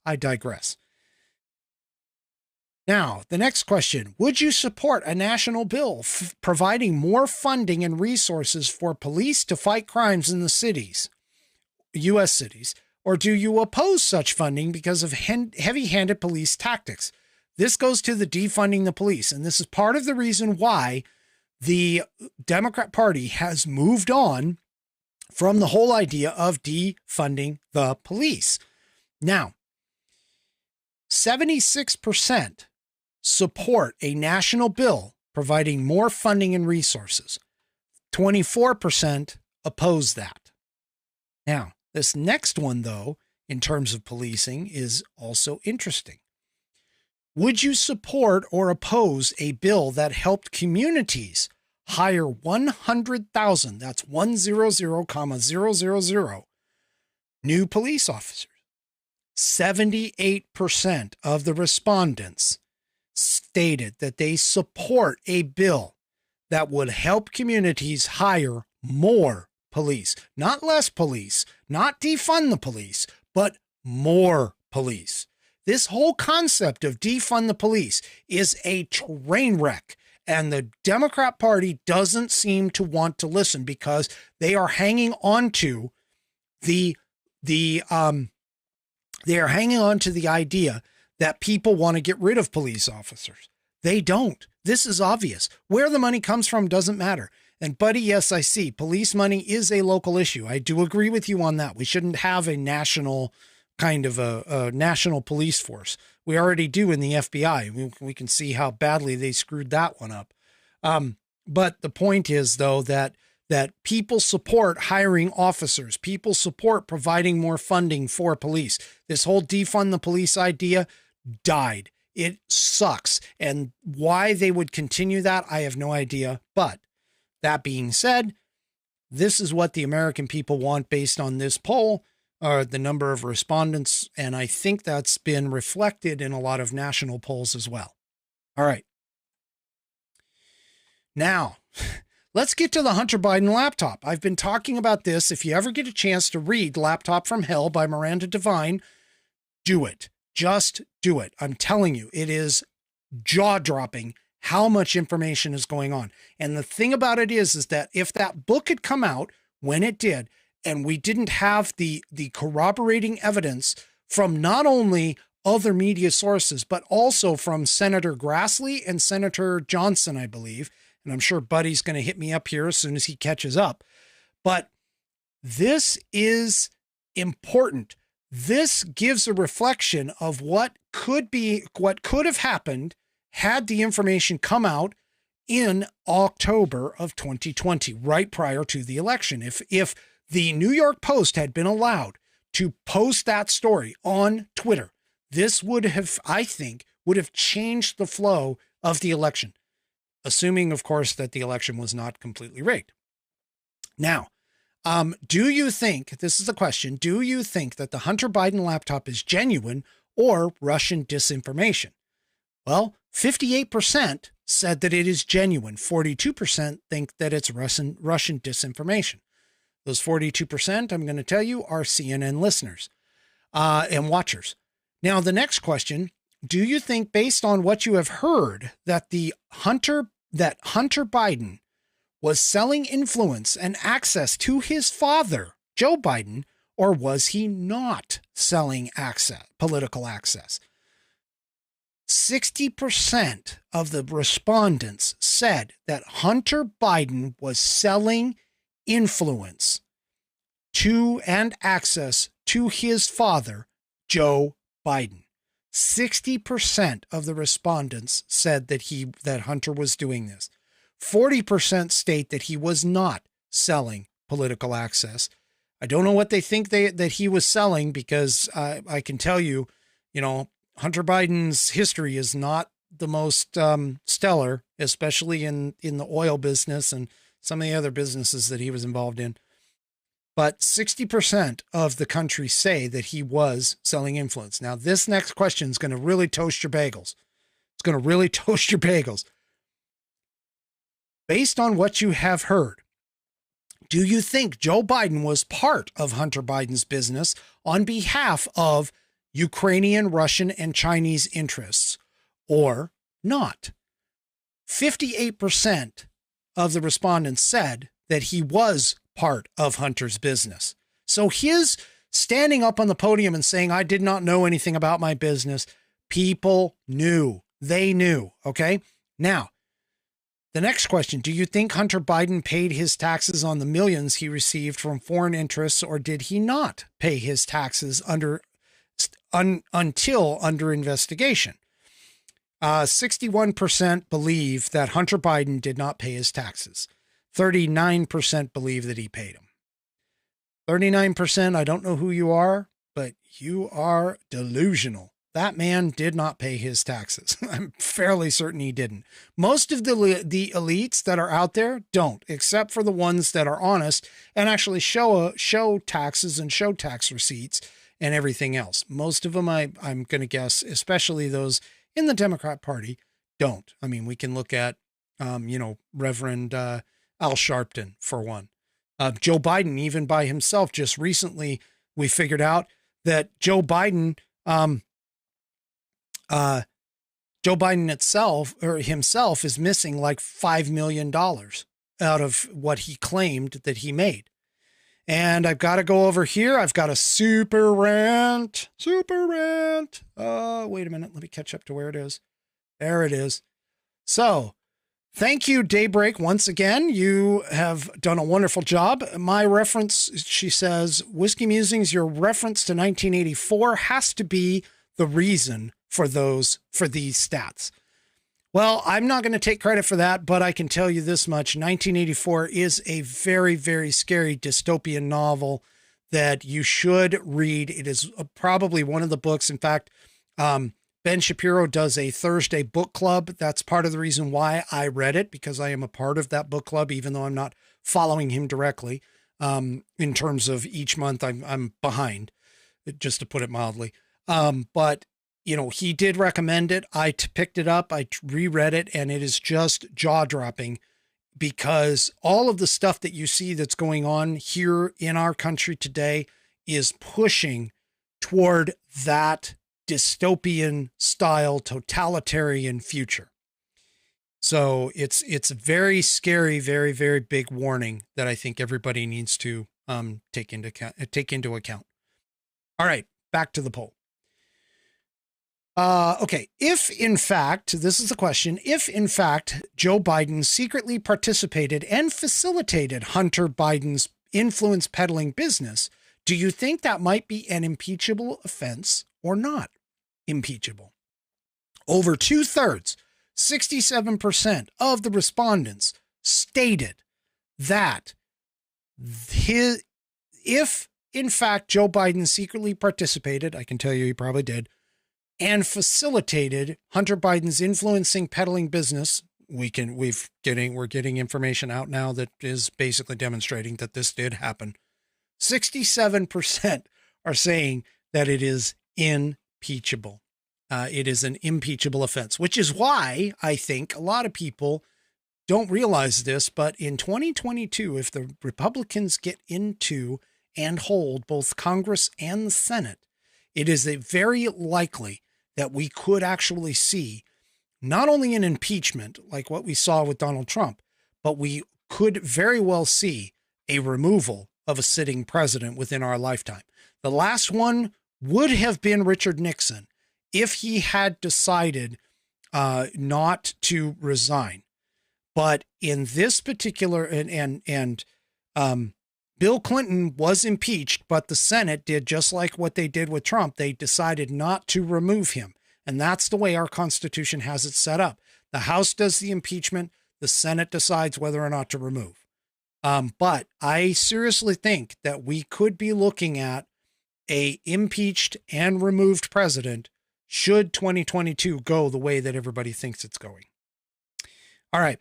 I digress. Now, the next question, would you support a national bill providing more funding and resources for police to fight crimes in the cities, U.S. cities, or do you oppose such funding because of heavy-handed police tactics? This goes to the defunding the police, and this is part of the reason why the Democrat Party has moved on from the whole idea of defunding the police. Now, 76% support a national bill providing more funding and resources. 24% oppose that. Now, this next one, though, in terms of policing, is also interesting. Would you support or oppose a bill that helped communities hire 100,000, that's 100,000, new police officers? 78% of the respondents stated that they support a bill that would help communities hire more police, not less police, not defund the police, but more police. This whole concept of defund the police is a train wreck, and the Democrat Party doesn't seem to want to listen because they are hanging on to the idea that people want to get rid of police officers. They don't. This is obvious. Where the money comes from doesn't matter. And buddy, yes, I see. Police money is a local issue. I do agree with you on that. We shouldn't have a national kind of a national police force. We already do in the FBI. We can see how badly they screwed that one up. But the point is, though, that people support hiring officers. People support providing more funding for police. This whole defund the police idea died. It sucks. And why they would continue that, I have no idea. But that being said, this is what the American people want based on this poll, or the number of respondents. And I think that's been reflected in a lot of national polls as well. All right. Now, let's get to the Hunter Biden laptop. I've been talking about this. If you ever get a chance to read Laptop from Hell by Miranda Devine, do it. Just do it. I'm telling you, it is jaw-dropping how much information is going on. And the thing about it is that if that book had come out when it did, and we didn't have the corroborating evidence from not only other media sources, but also from Senator Grassley and Senator Johnson, I believe, and I'm sure Buddy's going to hit me up here as soon as he catches up. But this is important. This gives a reflection of what could have happened had the information come out in October of 2020, right prior to the election. If the New York Post had been allowed to post that story on Twitter, this would have, I think, changed the flow of the election, assuming, of course, that the election was not completely rigged. Now, do you think, this is the question, do you think that the Hunter Biden laptop is genuine or Russian disinformation? Well, 58% said that it is genuine. 42% think that it's Russian disinformation. Those 42%, I'm going to tell you, are CNN listeners and watchers. Now, the next question, do you think, based on what you have heard, that Hunter Biden was selling influence and access to his father, Joe Biden, or was he not selling political access? 60% of the respondents said that Hunter Biden was selling influence to and access to his father, Joe Biden. 60% of the respondents said that Hunter was doing this. 40% state that he was not selling political access. I don't know what they think that he was selling, because I can tell you, Hunter Biden's history is not the most stellar, especially in the oil business and some of the other businesses that he was involved in. But 60% of the country say that he was selling influence. Now, this next question is going to really toast your bagels. It's going to really toast your bagels. Based on what you have heard, do you think Joe Biden was part of Hunter Biden's business on behalf of Ukrainian, Russian, and Chinese interests, or not? 58% of the respondents said that he was part of Hunter's business. So his standing up on the podium and saying, I did not know anything about my business, people knew. They knew. Okay. Now, the next question, do you think Hunter Biden paid his taxes on the millions he received from foreign interests, or did he not pay his taxes until under investigation? 61% believe that Hunter Biden did not pay his taxes. 39% believe that he paid them. 39%, I don't know who you are, but you are delusional. That man did not pay his taxes. I'm fairly certain he didn't. Most of the elites that are out there don't, except for the ones that are honest and actually show taxes and show tax receipts and everything else. Most of them, I'm going to guess, especially those in the Democrat Party, don't. I mean, we can look at, Reverend Al Sharpton, for one. Joe Biden, even by himself, just recently, we figured out that Joe Biden himself is missing like $5 million out of what he claimed that he made. And I've got to go over here. I've got a super rant. Wait a minute. Let me catch up to where it is. There it is. So thank you, Daybreak. Once again, you have done a wonderful job. My reference, she says, Whiskey Musings, your reference to 1984 has to be the reason for these stats. Well, I'm not going to take credit for that, but I can tell you this much. 1984 is a very, very scary dystopian novel that you should read. It is probably one of the books. In fact, Ben Shapiro does a Thursday book club. That's part of the reason why I read it, because I am a part of that book club, even though I'm not following him directly. In terms of each month, I'm behind, just to put it mildly. But he did recommend it. I picked it up. I reread it, and it is just jaw-dropping, because all of the stuff that you see that's going on here in our country today is pushing toward that dystopian style totalitarian future. So it's a very scary, very, very big warning that I think everybody needs to take into account. All right, back to the poll. Okay, if in fact, this is the question, if in fact Joe Biden secretly participated and facilitated Hunter Biden's influence peddling business, do you think that might be an impeachable offense or not impeachable? Over 2/3, 67% of the respondents stated that if in fact Joe Biden secretly participated, I can tell you he probably did, and facilitated Hunter Biden's influencing peddling business, we're getting information out now that is basically demonstrating that this did happen. 67% are saying that it is impeachable. It is an impeachable offense, which is why I think a lot of people don't realize this, but in 2022, if the Republicans get into and hold both Congress and the Senate, it is very likely that we could actually see not only an impeachment like what we saw with Donald Trump, but we could very well see a removal of a sitting president within our lifetime. The last one would have been Richard Nixon if he had decided not to resign. But in this particular, Bill Clinton was impeached, but the Senate did just like what they did with Trump. They decided not to remove him. And that's the way our Constitution has it set up. The House does the impeachment. The Senate decides whether or not to remove. But I seriously think that we could be looking at a impeached and removed president should 2022 go the way that everybody thinks it's going. All right.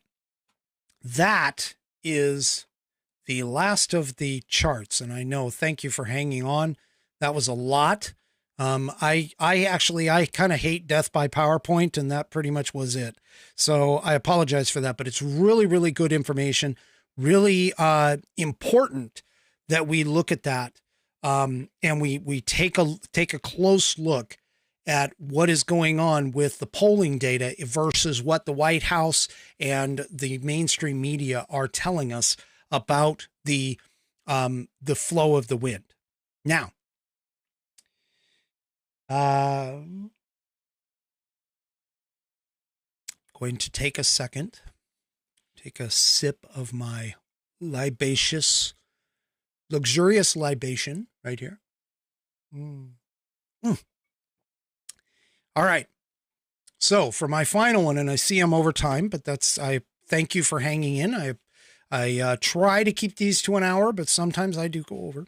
That is the last of the charts. And I know, thank you for hanging on. That was a lot. I kind of hate death by PowerPoint, and that pretty much was it. So I apologize for that, but it's really, really good information, really important that we look at that. And we take a close look at what is going on with the polling data versus what the White House and the mainstream media are telling us about the flow of the wind. Now, going to take a second, take a sip of my luxurious libation right here. All right. So for my final one, and I see I'm over time, but I thank you for hanging in. I try to keep these to an hour, but sometimes I do go over.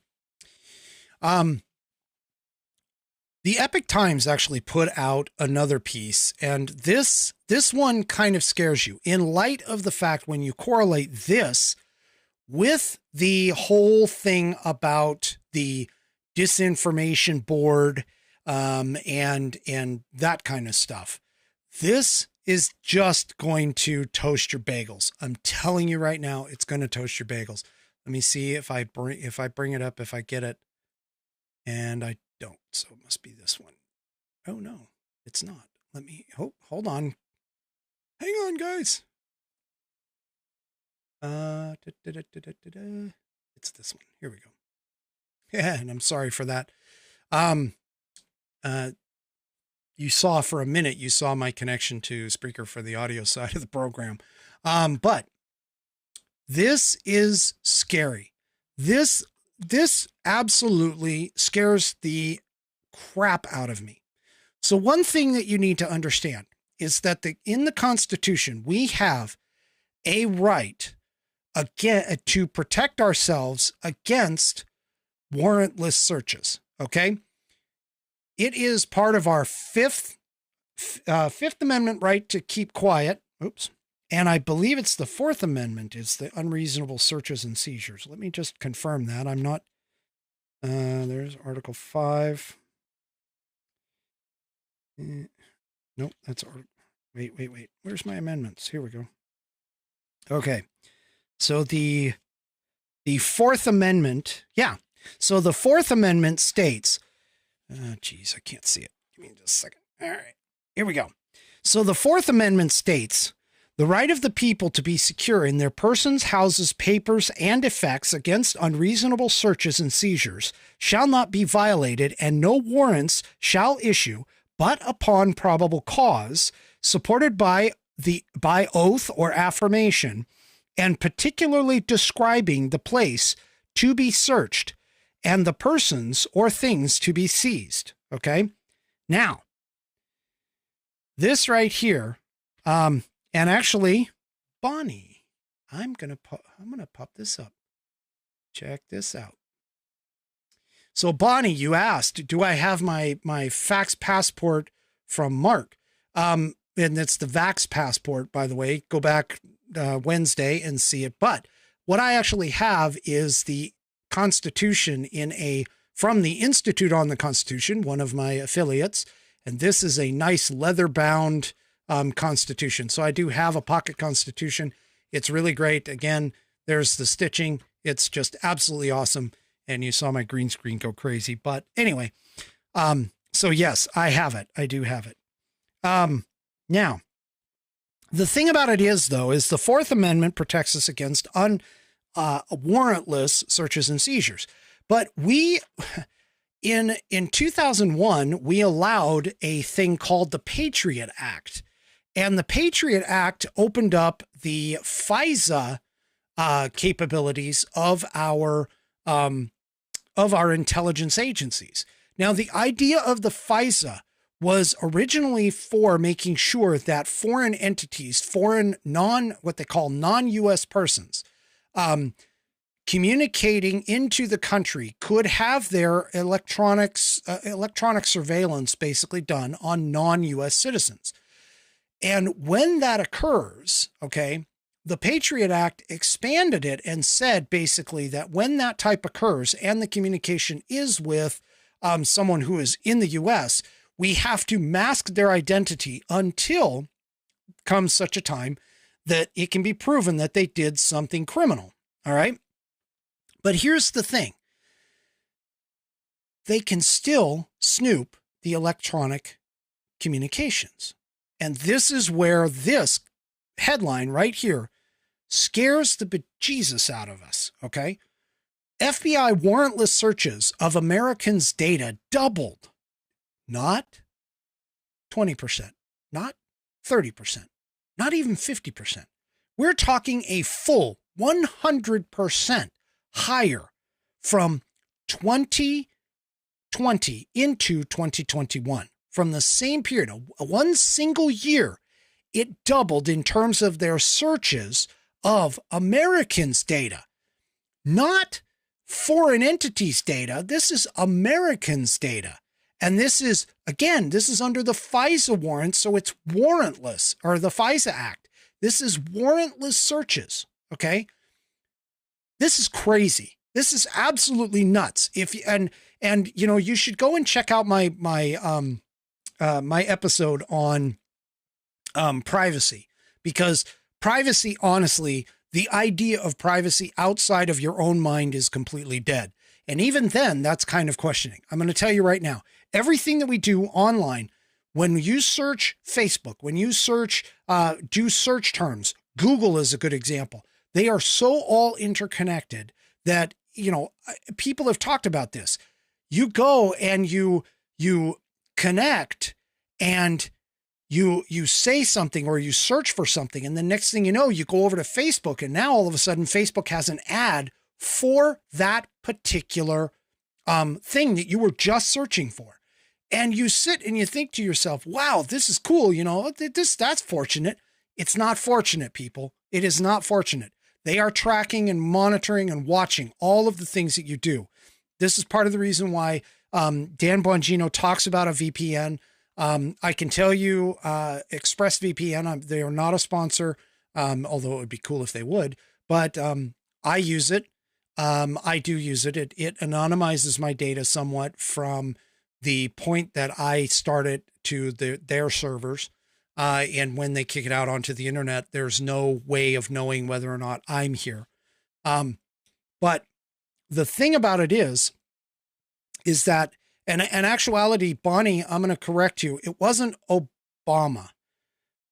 The Epoch Times actually put out another piece, and this one kind of scares you in light of the fact when you correlate this with the whole thing about the disinformation board, and that kind of stuff. This is just going to toast your bagels. I'm telling you right now, it's going to toast your bagels. Let me see if I bring it up, if I get it, and I don't. So it must be this one. Oh no, it's not. Let me hold on. Hang on, guys. It's this one. Here we go. Yeah, and I'm sorry for that. You saw for a minute, you saw my connection to Spreaker for the audio side of the program. But this is scary. This absolutely scares the crap out of me. So one thing that you need to understand is that in the Constitution, we have a right to protect ourselves against warrantless searches. Okay. It is part of our Fifth Amendment right to keep quiet. Oops. And I believe it's the Fourth Amendment is the unreasonable searches and seizures. Let me just confirm that. I'm not, there's Article 5. Nope, that's wait. Where's my amendments? Here we go. Okay. So the Fourth Amendment, yeah. So the Fourth Amendment states, geez, I can't see it. Give me just a second. All right, here we go. So the Fourth Amendment states The right of the people to be secure in their persons, houses, papers, and effects against unreasonable searches and seizures shall not be violated, and no warrants shall issue but upon probable cause, supported by oath or affirmation, and particularly describing the place to be searched and the persons or things to be seized. Okay. Now, this right here, and actually, Bonnie, I'm gonna pop this up. Check this out. So Bonnie, you asked, do I have my fax passport from Mark? And it's the Vax passport, by the way. Go back Wednesday and see it. But what I actually have is the Constitution from the Institute on the Constitution, one of my affiliates. And this is a nice leather-bound Constitution. So I do have a pocket Constitution. It's really great. Again, there's the stitching. It's just absolutely awesome. And you saw my green screen go crazy. But anyway, so yes, I have it. I do have it. Now, the thing about it is, though, is the Fourth Amendment protects us against warrantless searches and seizures. But in 2001, we allowed a thing called the Patriot Act. And the Patriot Act opened up the FISA capabilities of our intelligence agencies. Now, the idea of the FISA was originally for making sure that foreign entities, what they call non-U.S. persons, communicating into the country could have their electronic surveillance basically done on non-U.S. citizens. And when that occurs, okay, the Patriot Act expanded it and said basically that when that type occurs and the communication is with someone who is in the U.S., we have to mask their identity until comes such a time that it can be proven that they did something criminal. All right. But here's the thing. They can still snoop the electronic communications. And this is where this headline right here scares the bejesus out of us. Okay. FBI warrantless searches of Americans' data doubled. Not 20%, not 30%, not even 50%. We're talking a full 100% higher from 2020 into 2021. From the same period, one single year, it doubled in terms of their searches of Americans' data, not foreign entities' data. This is Americans' data. And this is, again, this is under the FISA warrant, so it's warrantless, or the FISA Act. This is warrantless searches, okay? This is crazy. This is absolutely nuts. And you know, you should go and check out my episode on privacy, because privacy, honestly, the idea of privacy outside of your own mind is completely dead. And even then, that's kind of questioning. I'm going to tell you right now, everything that we do online, when you search Facebook, when you search, do search terms, Google is a good example. They are so all interconnected that, you know, people have talked about this. You go and you connect and you say something or you search for something. And the next thing you know, you go over to Facebook, and now all of a sudden Facebook has an ad for that particular thing that you were just searching for. And you sit and you think to yourself, wow, this is cool. You know, that's fortunate. It's not fortunate, people. It is not fortunate. They are tracking and monitoring and watching all of the things that you do. This is part of the reason why Dan Bongino talks about a VPN. I can tell you, ExpressVPN, they are not a sponsor, although it would be cool if they would, but I use it. I do use it. It anonymizes my data somewhat from the point that I start it to their servers. And when they kick it out onto the internet, there's no way of knowing whether or not I'm here. But the thing about it is that, and in actuality, Bonnie, I'm going to correct you. It wasn't Obama.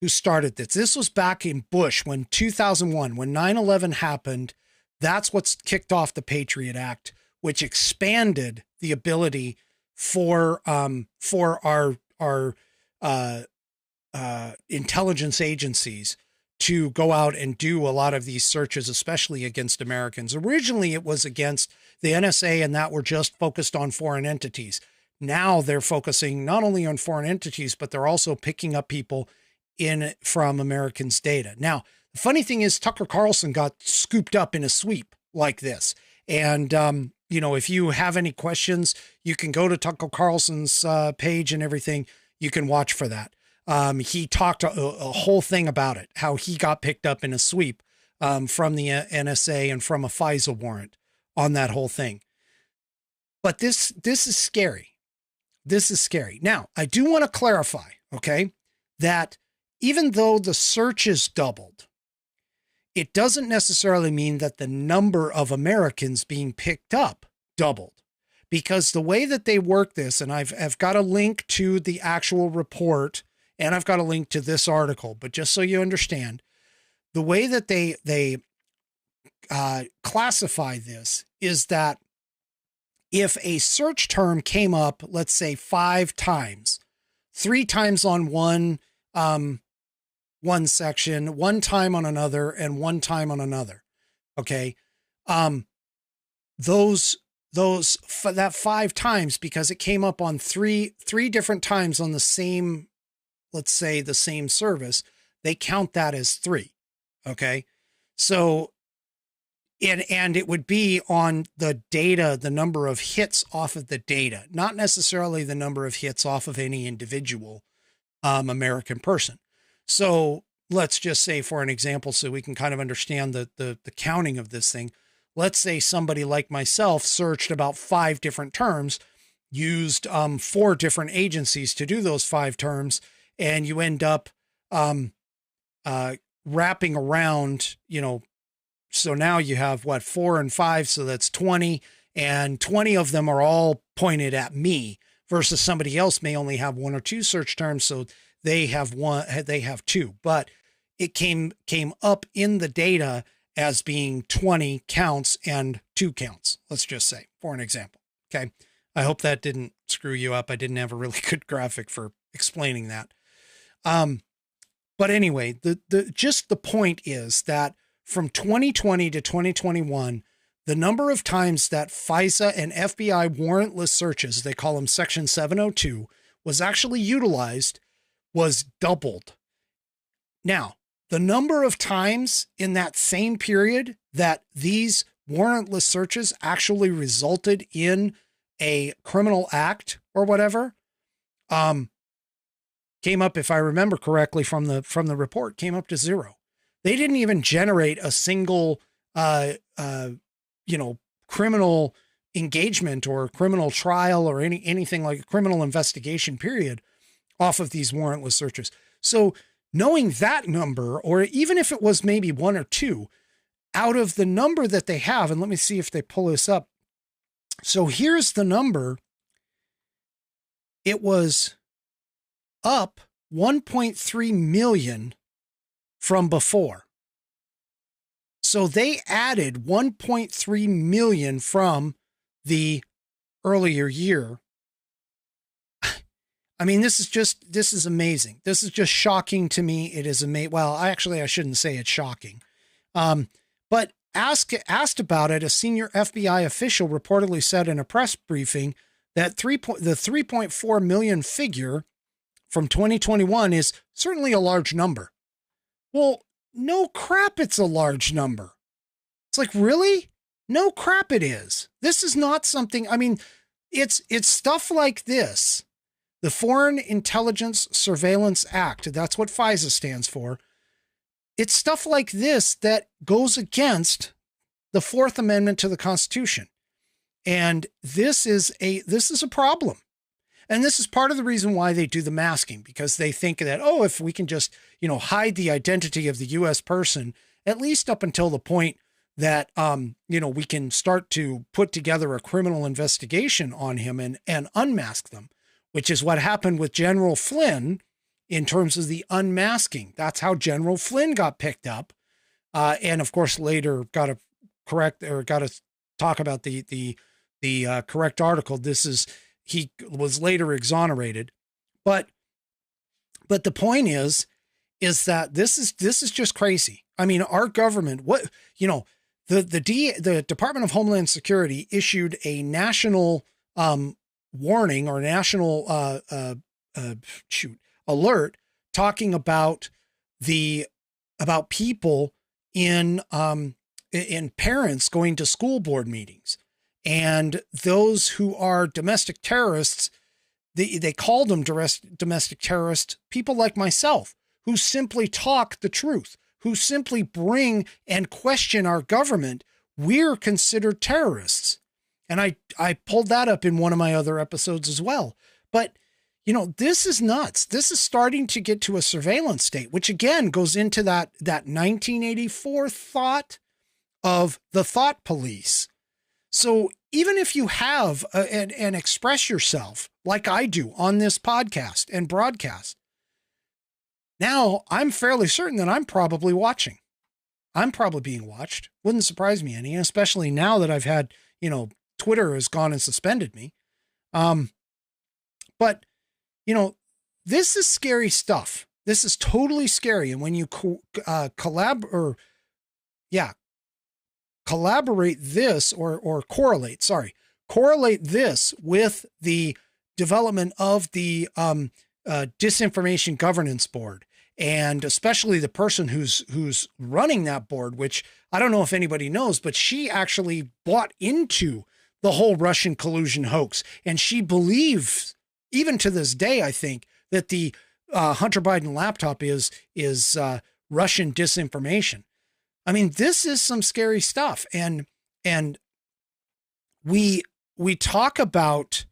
who started this. This was back in Bush when 2001, when 9/11 happened. That's what's kicked off the Patriot Act, which expanded the ability for our intelligence agencies to go out and do a lot of these searches, especially against Americans. Originally, it was against the NSA, and that were just focused on foreign entities. Now they're focusing not only on foreign entities, but they're also picking up people from Americans' data. Now, the funny thing is Tucker Carlson got scooped up in a sweep like this. And, if you have any questions, you can go to Tucker Carlson's page and everything. You can watch for that. He talked a whole thing about it, how he got picked up in a sweep from the NSA and from a FISA warrant on that whole thing. But this is scary. This is scary. Now, I do want to clarify, okay, that even though the searches doubled, it doesn't necessarily mean that the number of Americans being picked up doubled, because the way that they work this, and I've got a link to the actual report, and I've got a link to this article, but just so you understand, the way that they classify this is that if a search term came up, let's say 5 times, 3 times on one section, 1 time on another, and 1 time on another. Okay. That 5 times, because it came up on three different times on the same, let's say the same service, they count that as 3. Okay. So, and it would be on the data, the number of hits off of the data, not necessarily the number of hits off of any individual American person. So let's just say, for an example, so we can kind of understand the counting of this thing. Let's say somebody like myself searched about 5 different terms, used 4 different agencies to do those 5 terms, and you end up wrapping around, so now you have 4 and 5, so that's 20, and 20 of them are all pointed at me, versus somebody else may only have 1 or 2 search terms, so they have 2, but it came up in the data as being 20 counts and 2 counts, let's just say, for an example. Okay. I hope that didn't screw you up. I didn't have a really good graphic for explaining that. But anyway, the point is that from 2020 to 2021, the number of times that FISA and FBI warrantless searches, they call them Section 702, was actually utilized was doubled. Now, the number of times in that same period that these warrantless searches actually resulted in a criminal act or whatever, came up, if I remember correctly from the report, came up to 0. They didn't even generate a single, criminal engagement or criminal trial or anything like a criminal investigation period off of these warrantless searches. So knowing that number, or even if it was maybe 1 or 2 out of the number that they have, and let me see if they pull this up. So here's the number. It was up 1.3 million from before. So they added 1.3 million from the earlier year. I mean, this is amazing. This is just shocking to me. It is amazing. Well, I shouldn't say it's shocking. But asked about it, a senior FBI official reportedly said in a press briefing that the 3.4 million figure from 2021 is certainly a large number. Well, no crap, it's a large number. It's like, really? No crap, it is. This is not something, I mean, it's stuff like this. The Foreign Intelligence Surveillance Act, that's what FISA stands for. It's stuff like this that goes against the 4th Amendment to the Constitution. And this is a problem. And this is part of the reason why they do the masking, because they think that, if we can just, hide the identity of the U.S. person, at least up until the point that, we can start to put together a criminal investigation on him and unmask them, which is what happened with General Flynn in terms of the unmasking. That's how General Flynn got picked up. And of course, later got to talk about the correct article. He was later exonerated, but the point is that this is just crazy. I mean, our government, the Department of Homeland Security issued a national warning or national alert talking about people in parents going to school board meetings, and those who are domestic terrorists. They called them domestic terrorists, people like myself, who simply talk the truth, who simply bring and question our government. We're considered terrorists. And I pulled that up in one of my other episodes as well. But, this is nuts. This is starting to get to a surveillance state, which again goes into that 1984 thought of the thought police. So even if you have and express yourself like I do on this podcast and broadcast, now I'm fairly certain that I'm probably watching. I'm probably being watched. Wouldn't surprise me any, especially now that I've had, Twitter has gone and suspended me. But, this is scary stuff. This is totally scary. And when you collaborate this or correlate this with the development of the Disinformation Governance Board, and especially the person who's running that board, which I don't know if anybody knows, but she actually bought into the whole Russian collusion hoax. And she believes, even to this day, I think, that the Hunter Biden laptop is Russian disinformation. I mean, this is some scary stuff. And we talk about,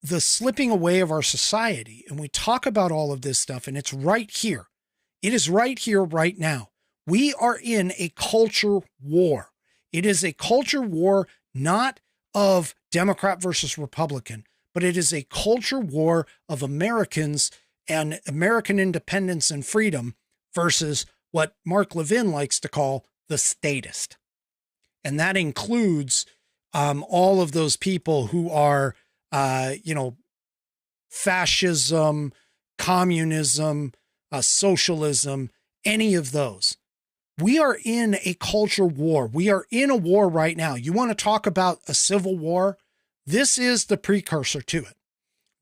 the slipping away of our society, and we talk about all of this stuff, and it's right here. It is right here, right now. We are in a culture war. It is a culture war, not of Democrat versus Republican, but it is a culture war of Americans and American independence and freedom versus what Mark Levin likes to call the statist. And that includes all of those people who are, fascism, communism, socialism, any of those. We are in a culture war. We are in a war right now. You want to talk about a civil war? This is the precursor to it.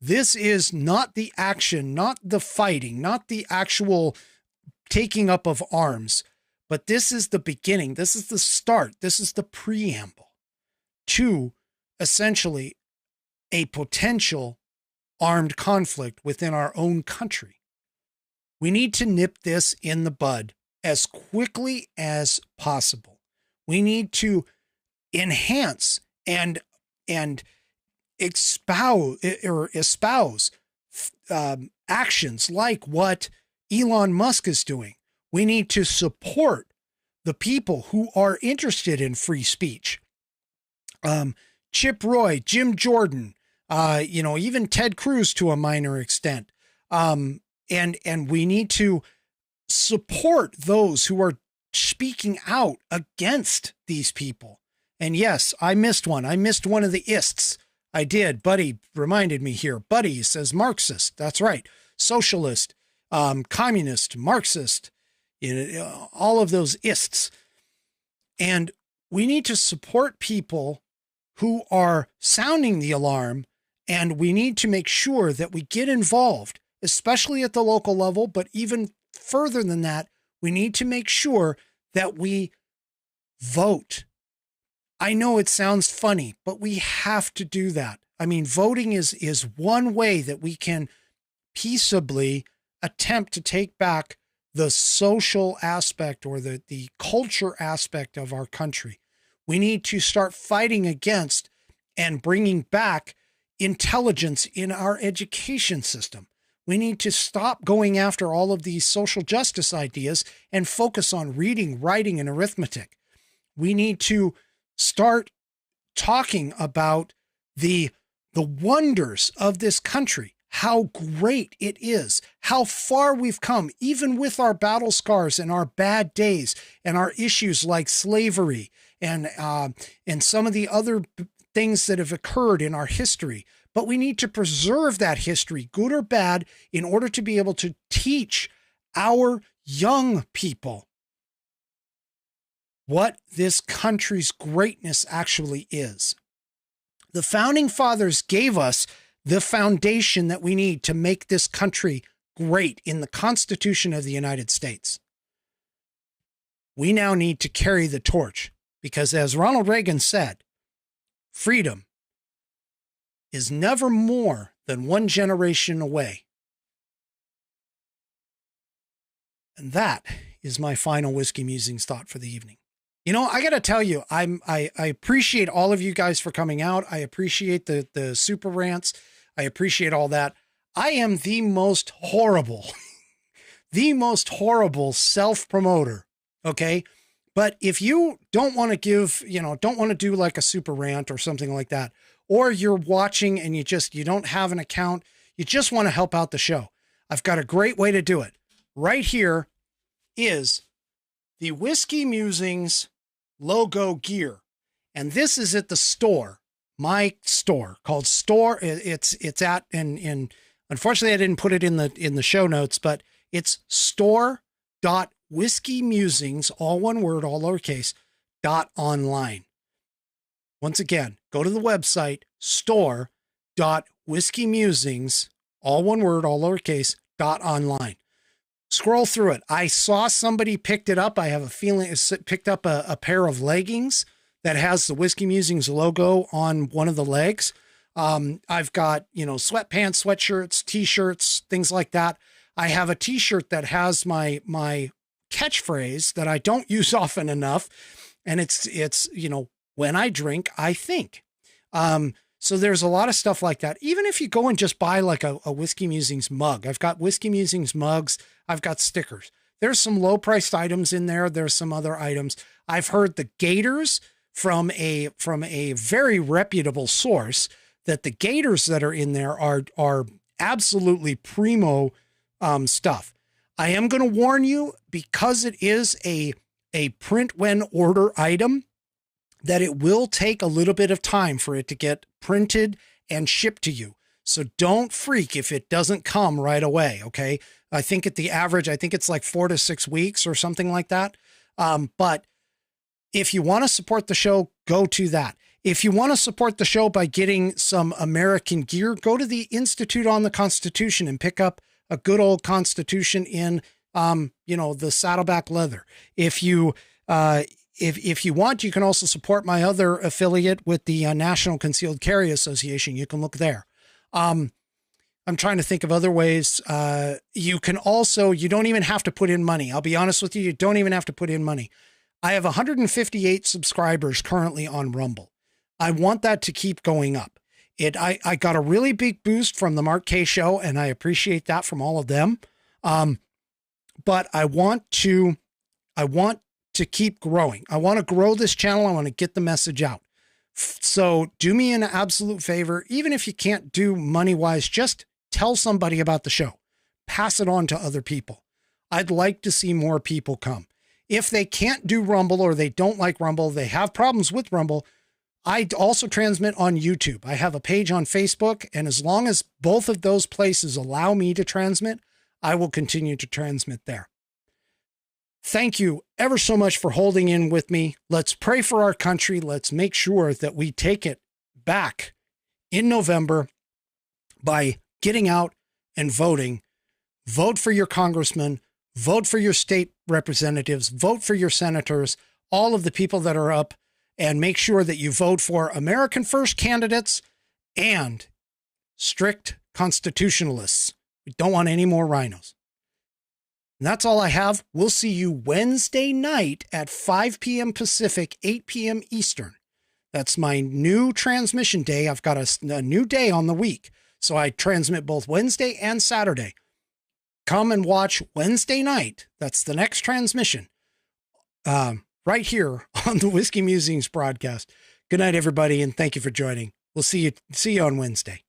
This is not the action, not the fighting, not the actual taking up of arms, but this is the beginning. This is the start. This is the preamble to essentially a potential armed conflict within our own country. We need to nip this in the bud as quickly as possible. We need to enhance and espouse actions like what Elon Musk is doing. We need to support the people who are interested in free speech. Chip Roy, Jim Jordan, even Ted Cruz to a minor extent. And we need to support those who are speaking out against these people. And yes, I missed one. I missed one of the ists. I did. Buddy reminded me here. Buddy says Marxist. That's right. Socialist, communist, Marxist, all of those ists. And we need to support people who are sounding the alarm, and we need to make sure that we get involved, especially at the local level, but even further than that, we need to make sure that we vote. I know it sounds funny, but we have to do that. I mean, voting is one way that we can peaceably attempt to take back the social aspect or the culture aspect of our country. We need to start fighting against and bringing back intelligence in our education system. We need to stop going after all of these social justice ideas and focus on reading, writing, and arithmetic. We need to start talking about the wonders of this country, how great it is, how far we've come, even with our battle scars and our bad days and our issues like slavery and some of the other things that have occurred in our history. But we need to preserve that history, good or bad, in order to be able to teach our young people what this country's greatness actually is. The founding fathers gave us the foundation that we need to make this country great in the Constitution of the United States. We now need to carry the torch because, as Ronald Reagan said, freedom is never more than one generation away. And that is my final Whiskey Musings thought for the evening. You know, I got to tell you, I appreciate all of you guys for coming out. I appreciate the super rants. I appreciate all that. I am the most horrible self-promoter. Okay. But if you don't want to give, don't want to do like a super rant or something like that, or you're watching and you don't have an account, you just want to help out the show, I've got a great way to do it. Right here is the Whiskey Musings logo gear. And this is at the store, my store called Store. It's at, and unfortunately I didn't put it in the show notes, but it's store.whiskeymusings, all one word, all lowercase, .online. Once again, go to the website, store.whiskeymusings, all one word, all lowercase, .online. Scroll through it. I saw somebody picked it up. I have a feeling it picked up a pair of leggings that has the Whiskey Musings logo on one of the legs. I've got, sweatpants, sweatshirts, t-shirts, things like that. I have a t-shirt that has my catchphrase that I don't use often enough. And it's, when I drink, I think. So there's a lot of stuff like that. Even if you go and just buy like a Whiskey Musings mug, I've got Whiskey Musings mugs. I've got stickers. There's some low priced items in there. There's some other items. I've heard the gaiters from a very reputable source that the gaiters that are in there are absolutely primo stuff. I am going to warn you, because it is a print when order item, that it will take a little bit of time for it to get printed and shipped to you. So don't freak if it doesn't come right away. Okay. I think at the average, it's like 4 to 6 weeks or something like that. But if you want to support the show, go to that. If you want to support the show by getting some American gear, go to the Institute on the Constitution and pick up a good old Constitution in, the saddleback leather. If you want, you can also support my other affiliate with the National Concealed Carry Association. You can look there. I'm trying to think of other ways. You don't even have to put in money. I'll be honest with you. You don't even have to put in money. I have 158 subscribers currently on Rumble. I want that to keep going up. I got a really big boost from the Mark K show, and I appreciate that from all of them. But I want to keep growing. I want to grow this channel. I want to get the message out. So do me an absolute favor. Even if you can't do money wise, just tell somebody about the show, pass it on to other people. I'd like to see more people come. If they can't do Rumble or they don't like Rumble, they have problems with Rumble, I also transmit on YouTube. I have a page on Facebook, and as long as both of those places allow me to transmit, I will continue to transmit there. Thank you ever so much for holding in with me. Let's pray for our country. Let's make sure that we take it back in November by getting out and voting. Vote for your congressman, vote for your state representatives, vote for your senators, all of the people that are up, and make sure that you vote for American First candidates and strict constitutionalists. We don't want any more rhinos. And that's all I have. We'll see you Wednesday night at 5 p.m. Pacific, 8 p.m. Eastern. That's my new transmission day. I've got a new day on the week. So I transmit both Wednesday and Saturday. Come and watch Wednesday night. That's the next transmission. Right here on the Whiskey Musings broadcast. Good night, everybody, and thank you for joining. We'll see you on Wednesday.